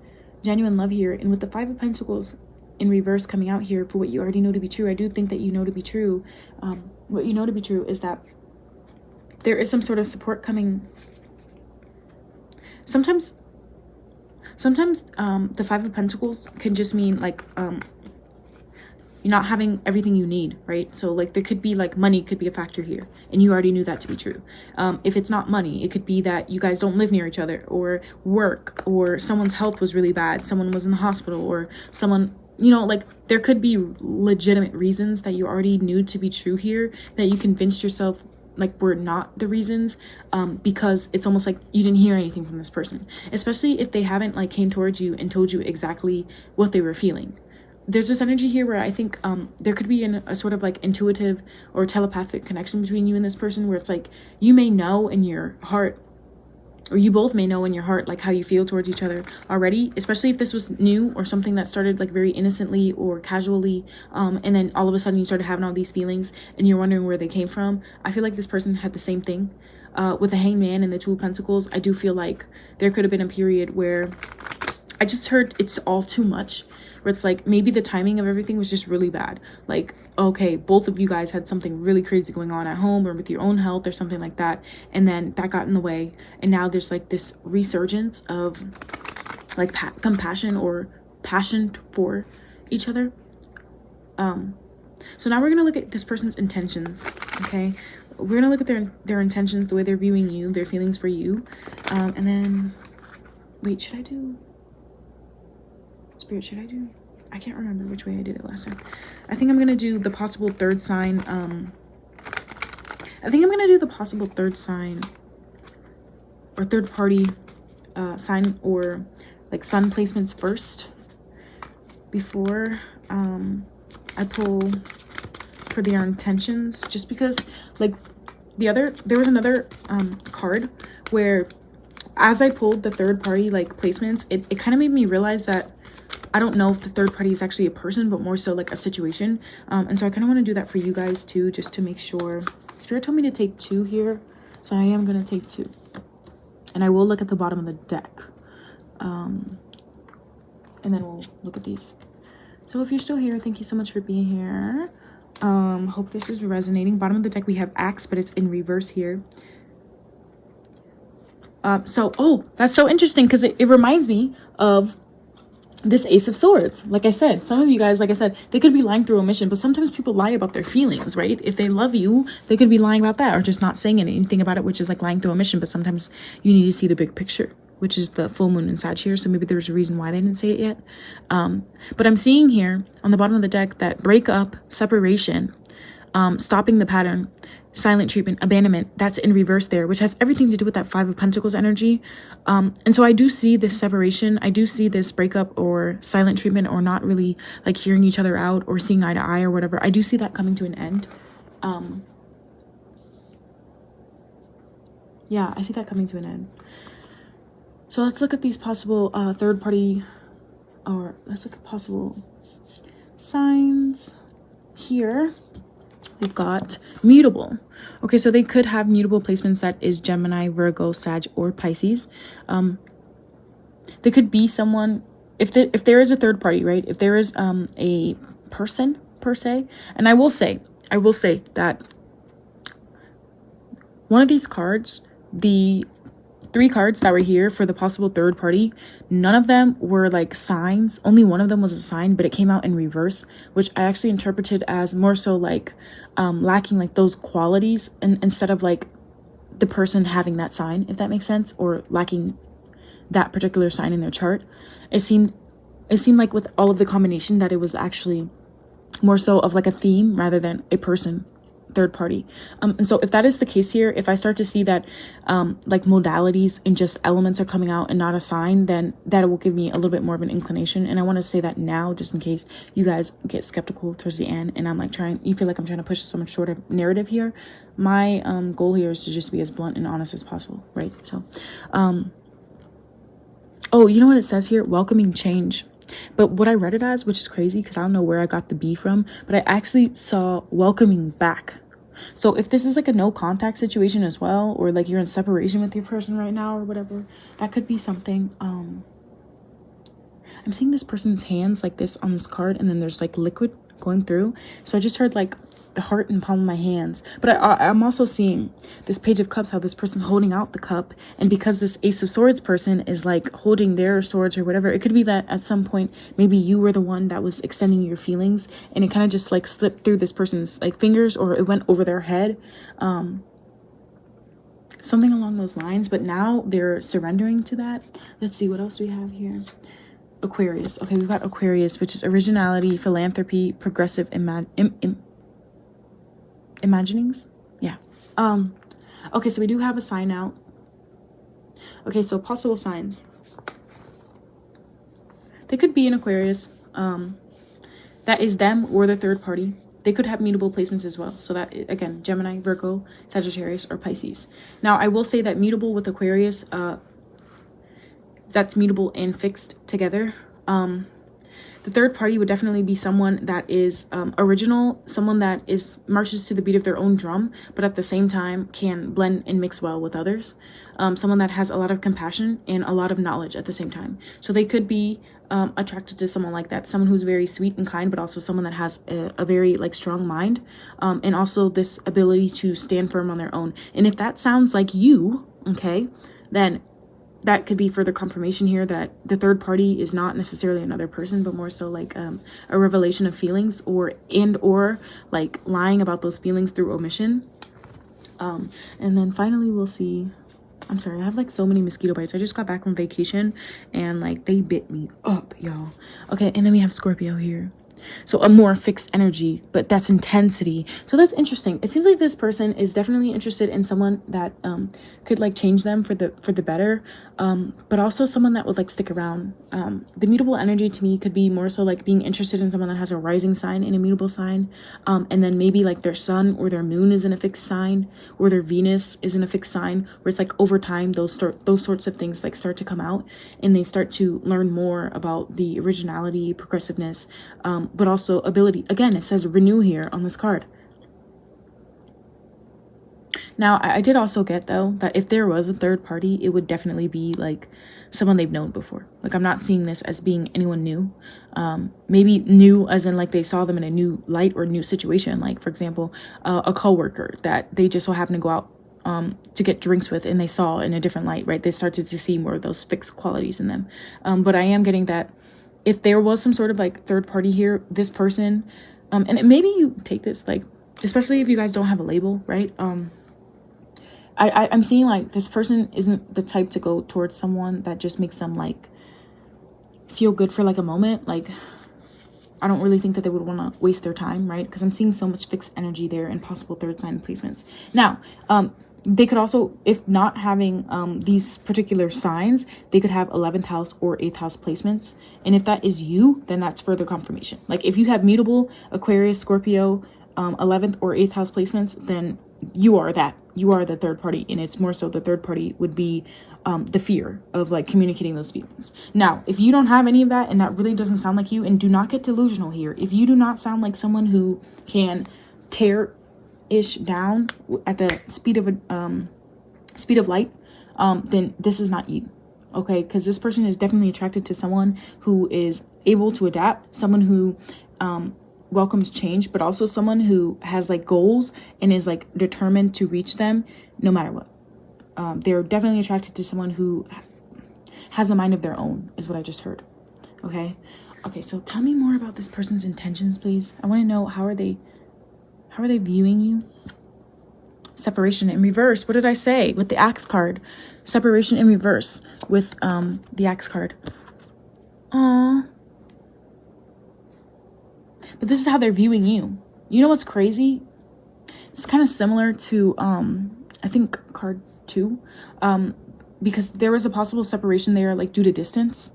genuine love here. And with the Five of Pentacles in reverse coming out here for what you already know to be true, I do think that you know to be true. What you know to be true is that there is some sort of support coming. Sometimes the Five of Pentacles can just mean like you're not having everything you need, right? So like there could be like money could be a factor here, and you already knew that to be true. If it's not money, it could be that you guys don't live near each other, or work, or someone's health was really bad, someone was in the hospital, or someone, like there could be legitimate reasons that you already knew to be true here that you convinced yourself like were not the reasons, because it's almost like you didn't hear anything from this person, especially if they haven't like came towards you and told you exactly what they were feeling. There's this energy here where I think there could be a sort of like intuitive or telepathic connection between you and this person, where it's like you may know in your heart, or you both may know in your heart, like how you feel towards each other already, especially if this was new or something that started like very innocently or casually, and then all of a sudden you started having all these feelings and you're wondering where they came from. I feel like this person had the same thing. With the Hangman and the Two of Pentacles, I do feel like there could have been a period where I just heard it's all too much, where it's like maybe the timing of everything was just really bad. Like, okay, both of you guys had something really crazy going on at home or with your own health or something like that, and then that got in the way, and now there's like this resurgence of like compassion or passion for each other. So now we're gonna look at this person's intentions. Okay, we're gonna look at their intentions, the way they're viewing you, their feelings for you, and then wait, should I do Spirit, I can't remember which way I did it last time. I think I'm gonna do the possible third sign. I think I'm gonna do the possible third sign or third party sign, or like sun placements first before I pull for their intentions, just because like there was another card where as I pulled the third party like placements, it kind of made me realize that I don't know if the third party is actually a person, but more so like a situation. And so I kind of want to do that for you guys too, just to make sure Spirit told me to take 2 here, so I am going to take 2. And I will look at the bottom of the deck. And then we'll look at these. So if you're still here, thank you so much for being here. Hope this is resonating. Bottom of the deck, we have Axe, but it's in reverse here. Oh, that's so interesting because it reminds me of this Ace of Swords. Like I said, some of you guys, like I said, they could be lying through omission, but sometimes people lie about their feelings, right? If they love you, they could be lying about that or just not saying anything about it, which is like lying through omission. But sometimes you need to see the big picture, which is the full moon in Sag here. So maybe there's a reason why they didn't say it yet. But I'm seeing here on the bottom of the deck that breakup, separation, stopping the pattern, silent treatment, abandonment, that's in reverse there, which has everything to do with that 5 of Pentacles energy. And so I do see this separation. I do see this breakup or silent treatment or not really like hearing each other out or seeing eye to eye or whatever. I do see that coming to an end. Yeah, I see that coming to an end. So let's look at these possible third party, or let's look at possible signs here. We've got mutable. Okay, so they could have mutable placements that is Gemini, Virgo, Sag, or Pisces. They could be someone, if there is a third party, right? If there is a person per se, and I will say that one of these cards, the 3 cards that were here for the possible third party, none of them were like signs. Only one of them was a sign, but it came out in reverse, which I actually interpreted as more so like lacking like those qualities, and instead of like the person having that sign, if that makes sense, or lacking that particular sign in their chart. It seemed like with all of the combination that it was actually more so of like a theme rather than a person, third party. And so if that is the case here, if I start to see that like modalities and just elements are coming out and not a sign, then that will give me a little bit more of an inclination. And I want to say that now, just in case you guys get skeptical towards the end and I'm like you feel like I'm trying to push so much sort of narrative here. My goal here is to just be as blunt and honest as possible, right? So oh, you know what it says here? Welcoming change. But what I read it as, which is crazy because I don't know where I got the B from, but I actually saw welcoming back. So if this is like a no contact situation as well, or like you're in separation with your person right now or whatever, that could be something. I'm seeing this person's hands like this on this card, and then there's like liquid going through. So I just heard like the heart and palm of my hands. But I'm also seeing this Page of Cups, how this person's holding out the cup, and because this Ace of Swords person is like holding their swords or whatever, it could be that at some point maybe you were the one that was extending your feelings, and it kind of just like slipped through this person's like fingers, or it went over their head, something along those lines. But now they're surrendering to that. Let's see what else we have here. Aquarius. Okay, we've got Aquarius, which is originality, philanthropy, progressive imaginings. Yeah. Okay, so we do have a sign out. Okay, so possible signs. They could be an Aquarius. That is them or the third party. They could have mutable placements as well. So that, again, Gemini, Virgo, Sagittarius, or Pisces. Now, I will say that mutable with Aquarius, that's mutable and fixed together. The third party would definitely be someone that is original, someone that marches to the beat of their own drum, but at the same time can blend and mix well with others. Someone that has a lot of compassion and a lot of knowledge at the same time. So they could be attracted to someone like that, someone who's very sweet and kind, but also someone that has a very like strong mind, and also this ability to stand firm on their own. And if that sounds like you, okay, then that could be further confirmation here that the third party is not necessarily another person, but more so like a revelation of feelings, or like lying about those feelings through omission. And then finally we'll see. I'm sorry, I have like so many mosquito bites. I just got back from vacation and like they bit me up, y'all. Okay, and then we have Scorpio here. So a more fixed energy, but that's intensity. So that's interesting. It seems like this person is definitely interested in someone that could like change them for the better, but also someone that would like stick around. The mutable energy to me could be more so like being interested in someone that has a rising sign and a mutable sign, and then maybe like their sun or their moon is in a fixed sign, or their Venus is in a fixed sign, where it's like over time those sorts of things like start to come out, and they start to learn more about the originality, progressiveness, but also ability. Again, it says renew here on this card. Now, I did also get, though, that if there was a third party, it would definitely be like someone they've known before. Like, I'm not seeing this as being anyone new. Maybe new as in like they saw them in a new light or new situation. Like, for example, a coworker that they just so happened to go out to get drinks with, and they saw in a different light, right? They started to see more of those fixed qualities in them. But I am getting that if there was some sort of like third party here, this person, and maybe you take this like, especially if you guys don't have a label, right? I'm seeing like this person isn't the type to go towards someone that just makes them like feel good for like a moment. Like, I don't really think that they would want to waste their time, right? Because I'm seeing so much fixed energy there and possible third sign placements. Now, they could also, if not having these particular signs, they could have 11th house or 8th house placements. And if that is you, then that's further confirmation. Like, if you have mutable Aquarius, Scorpio, 11th or 8th house placements, then you are that. You are the third party. And it's more so the third party would be the fear of like communicating those feelings. Now, if you don't have any of that and that really doesn't sound like you, and do not get delusional here, if you do not sound like someone who can tear ish down at the speed of light, then this is not you. Okay, because this person is definitely attracted to someone who is able to adapt, someone who welcomes change, but also someone who has like goals and is like determined to reach them no matter what. They're definitely attracted to someone who has a mind of their own, is what I just heard. Okay, so tell me more about this person's intentions, please. I want to know, how are they viewing you? Separation in reverse. What did I say with the Axe card? Separation in reverse with the Axe card. Aww. But this is how they're viewing you. You know what's crazy? It's kind of similar to I think card 2, because there was a possible separation there, like due to distance.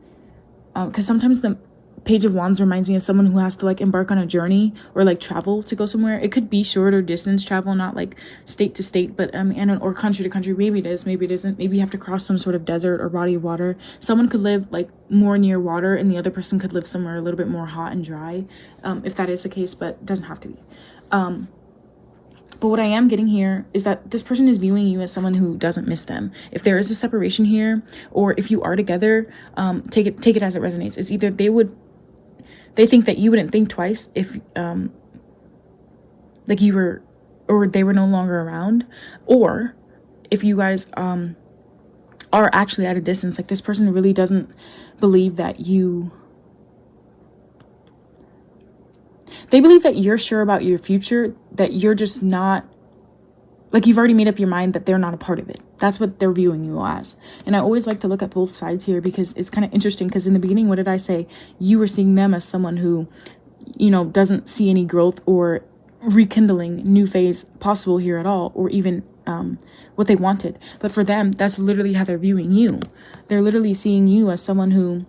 Because sometimes the Page of Wands reminds me of someone who has to like embark on a journey or like travel to go somewhere. It could be shorter distance travel, not like state to state, but or country to country. Maybe it is, maybe it isn't. Maybe you have to cross some sort of desert or body of water. Someone could live like more near water, and the other person could live somewhere a little bit more hot and dry, if that is the case, but it doesn't have to be. But what I am getting here is that this person is viewing you as someone who doesn't miss them. If there is a separation here, or if you are together, take it as it resonates. It's either they think that you wouldn't think twice if like you were, or they were no longer around, or if you guys are actually at a distance. Like, this person really doesn't believe that they believe that you're sure about your future, that you're just not, like, you've already made up your mind that they're not a part of it. That's what they're viewing you as. And I always like to look at both sides here, because it's kind of interesting, because in the beginning, what did I say? You were seeing them as someone who, you know, doesn't see any growth or rekindling new phase possible here at all, or even what they wanted. But for them, that's literally how they're viewing you. They're literally seeing you as someone who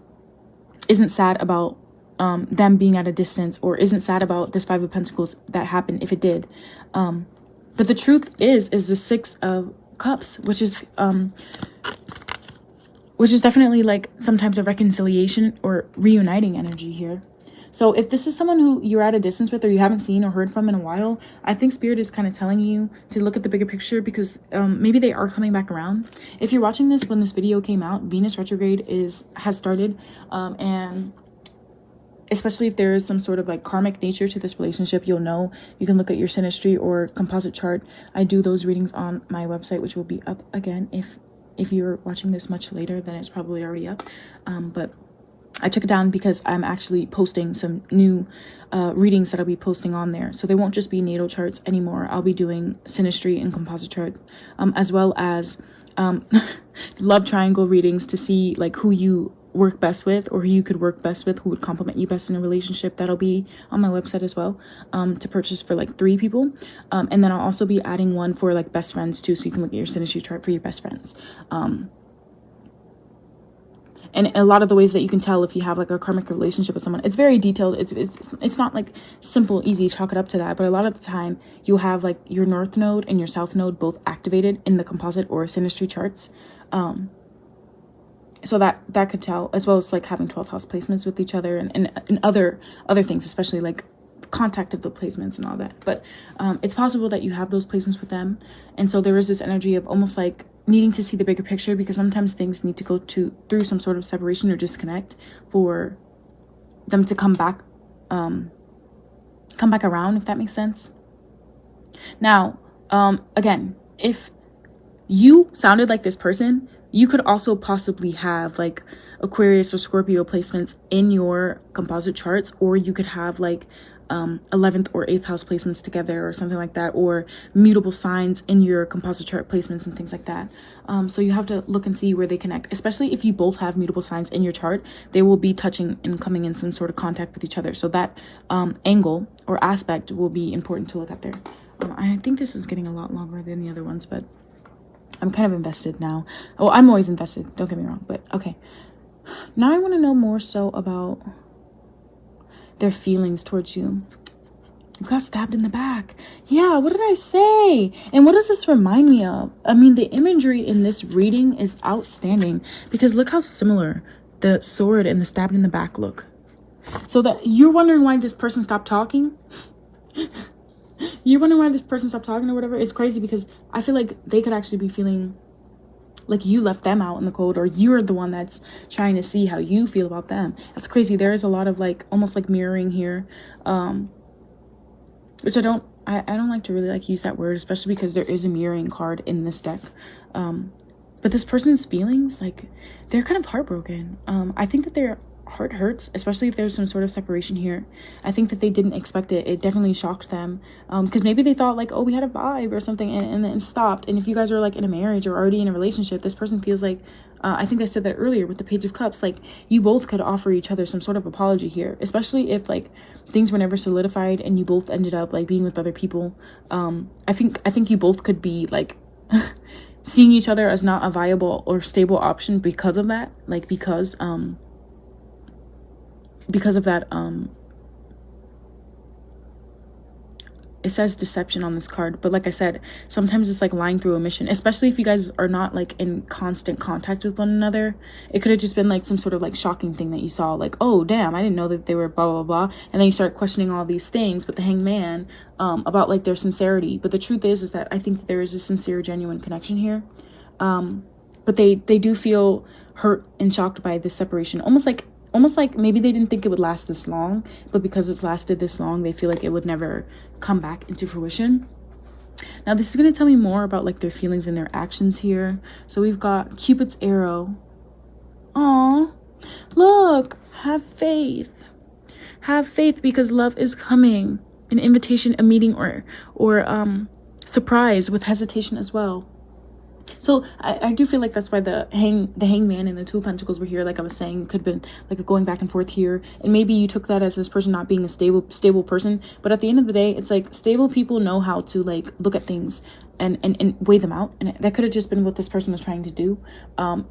isn't sad about them being at a distance, or isn't sad about this 5 of Pentacles that happened, if it did. But the truth is the 6 of Cups, which is definitely like sometimes a reconciliation or reuniting energy here. So if this is someone who you're at a distance with, or you haven't seen or heard from in a while, I think Spirit is kind of telling you to look at the bigger picture, because maybe they are coming back around. If you're watching this when this video came out, Venus retrograde has started, and especially if there is some sort of like karmic nature to this relationship, you'll know. You can look at your synastry or composite chart. I do those readings on my website, which will be up again. If you're watching this much later, then it's probably already up. But I took it down because I'm actually posting some new readings that I'll be posting on there. So they won't just be natal charts anymore. I'll be doing synastry and composite chart, as well as love triangle readings to see like who you work best with, or who you could work best with, who would complement you best in a relationship. That'll be on my website as well, to purchase for like 3 people. And then I'll also be adding one for like best friends too, so you can look at your synastry chart for your best friends. And a lot of the ways that you can tell if you have like a karmic relationship with someone, it's very detailed. It's not like simple, easy, chalk it up to that. But a lot of the time you'll have like your north node and your south node both activated in the composite or synastry charts. So that could tell, as well as like having 12th house placements with each other, and other things, especially like contact of the placements and all that. But it's possible that you have those placements with them. And so there is this energy of almost like needing to see the bigger picture, because sometimes things need to go through some sort of separation or disconnect for them to come back around, if that makes sense. Now, again, if you sounded like this person, you could also possibly have like Aquarius or Scorpio placements in your composite charts, or you could have like 11th or 8th house placements together or something like that, or mutable signs in your composite chart placements and things like that. So you have to look and see where they connect, especially if you both have mutable signs in your chart. They will be touching and coming in some sort of contact with each other. So that angle or aspect will be important to look at there. I think this is getting a lot longer than the other ones, but I'm kind of invested now. Oh, I'm always invested, don't get me wrong, but okay. Now I want to know more so about their feelings towards you. You got stabbed in the back. Yeah, what did I say? And what does this remind me of? I mean, the imagery in this reading is outstanding, because look how similar the sword and the stabbed in the back look. So that you're wondering why this person stopped talking? You're wondering why this person stopped talking or whatever? It's crazy, because I feel like they could actually be feeling like you left them out in the cold, or you're the one that's trying to see how you feel about them. That's crazy. There is a lot of like almost like mirroring here, which I don't like to really like use that word, especially because there is a mirroring card in this deck. But this person's feelings, like, they're kind of heartbroken. I think that their heart hurts, especially if there's some sort of separation here. I think that they didn't expect it. It definitely shocked them, because maybe they thought like, oh, we had a vibe or something, and then stopped. And if you guys are like in a marriage or already in a relationship, this person feels like, I think I said that earlier with the Page of Cups, like you both could offer each other some sort of apology here, especially if like things were never solidified and you both ended up like being with other people. I think you both could be like seeing each other as not a viable or stable option because of that, like because of that, it says deception on this card, but like I said, sometimes it's like lying through omission, especially if you guys are not like in constant contact with one another. It could have just been like some sort of like shocking thing that you saw, like, oh damn, I didn't know that they were blah blah blah, and then you start questioning all these things with the Hanged Man, about like their sincerity. But the truth is that I think that there is a sincere, genuine connection here, but they do feel hurt and shocked by this separation, almost like maybe they didn't think it would last this long, but because it's lasted this long, they feel like it would never come back into fruition. Now, this is going to tell me more about like their feelings and their actions here. So we've got Cupid's arrow. Aw, look, have faith. Have faith, because love is coming. An invitation, a meeting, or surprise with hesitation as well. So I do feel like that's why the hangman and the Two of Pentacles were here. Like I was saying, could have been like a going back and forth here, and maybe you took that as this person not being a stable person. But at the end of the day, it's like stable people know how to like look at things and weigh them out, and that could have just been what this person was trying to do. Card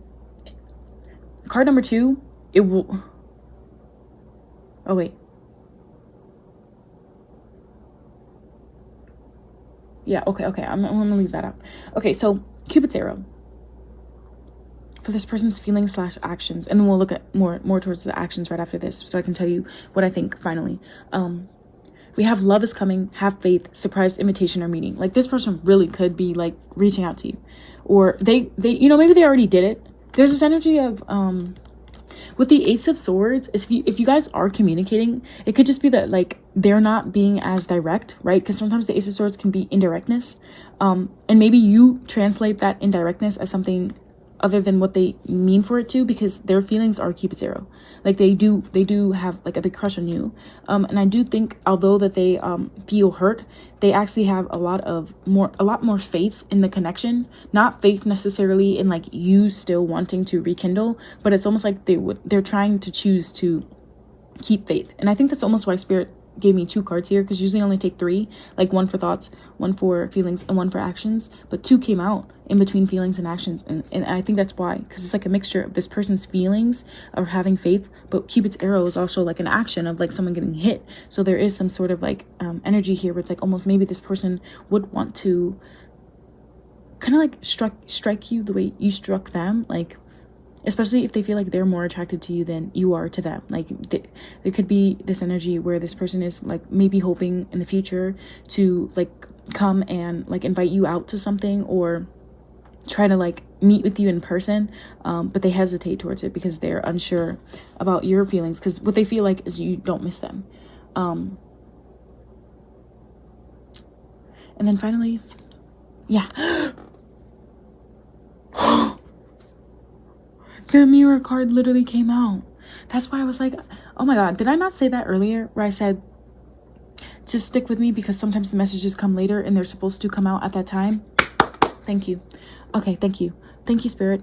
number 2, it will. Oh wait. Yeah. Okay. I'm gonna leave that out. Okay. So Cupid's arrow for this person's feelings / actions, and then we'll look at more towards the actions right after this, so I can tell you what I think finally. We have love is coming, have faith, surprised invitation or meeting. Like this person really could be like reaching out to you, or they maybe they already did it. There's this energy of with the Ace of Swords, if you guys are communicating, it could just be that like they're not being as direct, right? Because sometimes the Ace of Swords can be indirectness, and maybe you translate that indirectness as something other than what they mean for it to, because their feelings are Cupid's arrow. Like they do have like a big crush on you, and I do think although that they feel hurt, they actually have a lot more faith in the connection. Not faith necessarily in like you still wanting to rekindle, but it's almost like they're trying to choose to keep faith. And I think that's almost why Spirit gave me 2 cards here, because usually I only take 3, like 1 for thoughts, 1 for feelings, and 1 for actions, but 2 came out in between feelings and actions, and I think that's why, because it's like a mixture of this person's feelings of having faith, but Cupid's arrow is also like an action of like someone getting hit. So there is some sort of like energy here where it's like almost maybe this person would want to kind of like strike you the way you struck them, like especially if they feel like they're more attracted to you than you are to them. Like there could be this energy where this person is like maybe hoping in the future to like come and like invite you out to something or try to like meet with you in person, but they hesitate towards it because they're unsure about your feelings, because what they feel like is you don't miss them. And then finally, yeah. The mirror card literally came out. That's why I was like, oh my God, did I not say that earlier where I said, just stick with me because sometimes the messages come later and they're supposed to come out at that time? Thank you. Okay, thank you. Thank you, Spirit.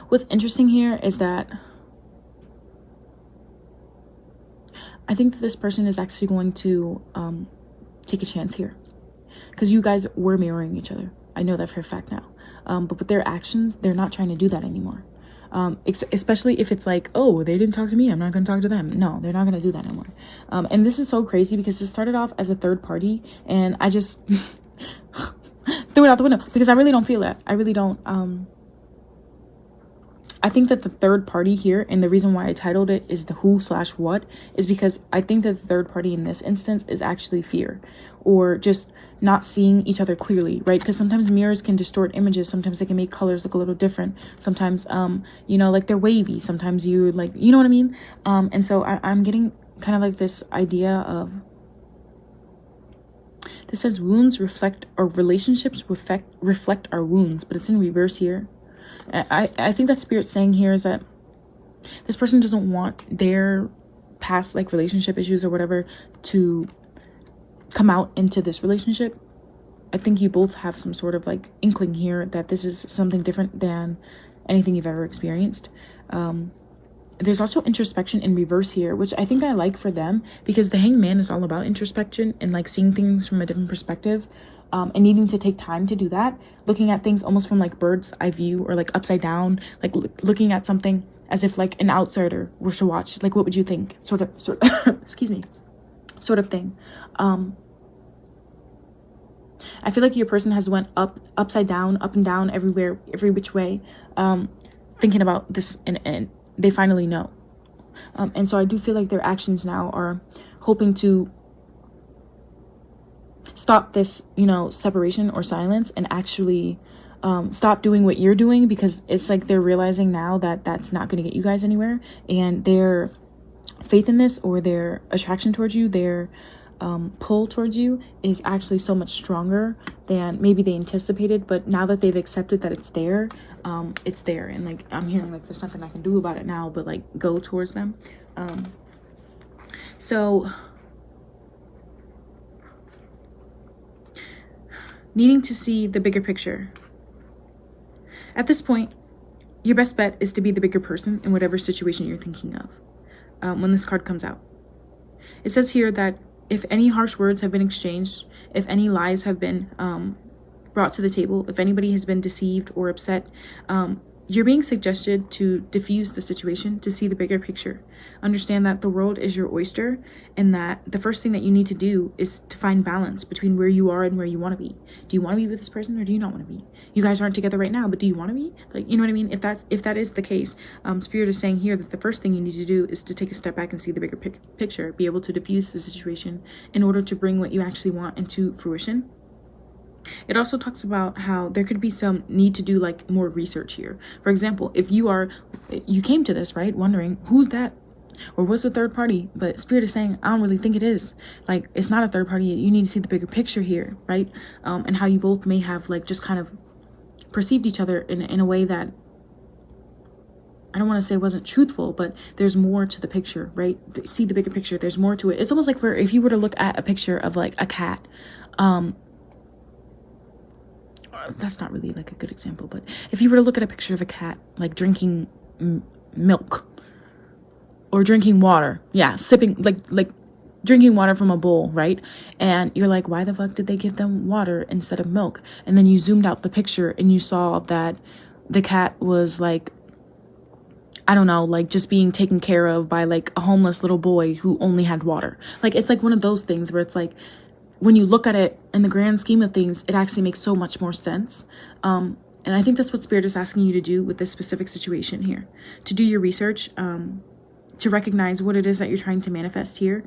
What's interesting here is that I think that this person is actually going to take a chance here, because you guys were mirroring each other. I know that for a fact now. But with their actions, they're not trying to do that anymore. Especially if it's like, oh, they didn't talk to me, I'm not going to talk to them. No, they're not going to do that anymore. And this is so crazy because it started off as a third party, and I just threw it out the window because I really don't feel that. I really don't. I think that the third party here, and the reason why I titled it is the who/what, is because I think that the third party in this instance is actually fear, or just not seeing each other clearly, right? Because sometimes mirrors can distort images. Sometimes they can make colors look a little different. Sometimes, like they're wavy. Sometimes you like, you know what I mean? And so I'm getting kind of like this idea of, this says wounds reflect, or relationships reflect our wounds, but it's in reverse here. I think that Spirit's saying here is that this person doesn't want their past like relationship issues or whatever to come out into this relationship. I think you both have some sort of like inkling here that this is something different than anything you've ever experienced. There's also introspection in reverse here, which I think I like for them, because the Hanged Man is all about introspection and like seeing things from a different perspective, and needing to take time to do that, looking at things almost from like bird's eye view, or like upside down, like looking at something as if like an outsider were to watch. Like, what would you think? Sort of excuse me, sort of thing. I feel like your person has went upside down, up and down, everywhere, every which way, thinking about this, and they finally know. And so I do feel like their actions now are hoping to stop this, separation or silence, and actually stop doing what you're doing, because it's like they're realizing now that that's not going to get you guys anywhere, and their faith in this, or their attraction towards you, their pull towards you is actually so much stronger than maybe they anticipated. But now that they've accepted that it's there, and like I'm hearing like there's nothing I can do about it now but like go towards them. So needing to see the bigger picture. At this point, your best bet is to be the bigger person in whatever situation you're thinking of when this card comes out. It says here that if any harsh words have been exchanged, if any lies have been brought to the table, if anybody has been deceived or upset, you're being suggested to diffuse the situation, to see the bigger picture. Understand that the world is your oyster, and that the first thing that you need to do is to find balance between where you are and where you want to be. Do you want to be with this person, or do you not want to be? You guys aren't together right now, but do you want to be? Like, you know what I mean? If that is the case, Spirit is saying here that the first thing you need to do is to take a step back and see the bigger picture, be able to diffuse the situation in order to bring what you actually want into fruition. It also talks about how there could be some need to do like more research here. For example, if you came to this, right, wondering who's that, or what's the third party, but Spirit is saying, I don't really think it is. Like, it's not a third party. You need to see the bigger picture here, right? And how you both may have like just kind of perceived each other in a way that, I don't want to say wasn't truthful, but there's more to the picture, right? See the bigger picture. There's more to it. It's almost like if you were to look at a picture of like a cat, that's not really like a good example, but if you were to look at a picture of a cat like drinking milk or drinking water, sipping like drinking water from a bowl, right? And you're like, why the fuck did they give them water instead of milk? And then you zoomed out the picture and you saw that the cat was like, I don't know, like just being taken care of by like a homeless little boy who only had water. Like, it's like one of those things where it's like, when you look at it in the grand scheme of things, it actually makes so much more sense. And I think that's what Spirit is asking you to do with this specific situation here, to do your research, to recognize what it is that you're trying to manifest here,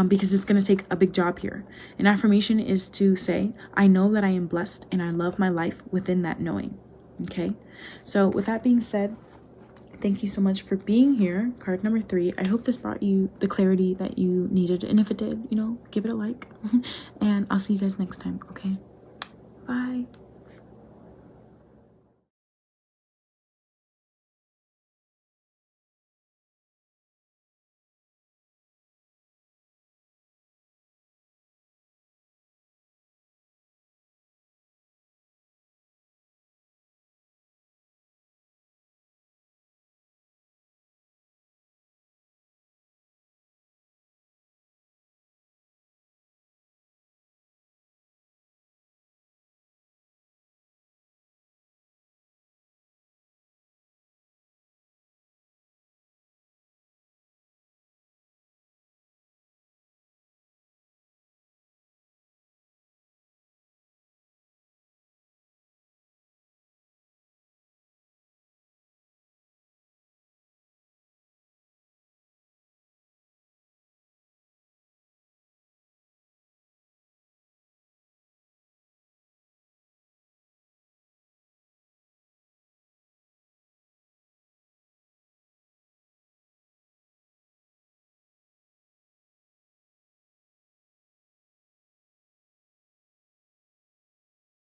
because it's going to take a big job here. An affirmation is to say, I know that I am blessed and I love my life within that knowing. Okay, so with that being said, thank you so much for being here. Card number 3. I hope this brought you the clarity that you needed. And if it did, you know, give it a like. And I'll see you guys next time. Okay, bye.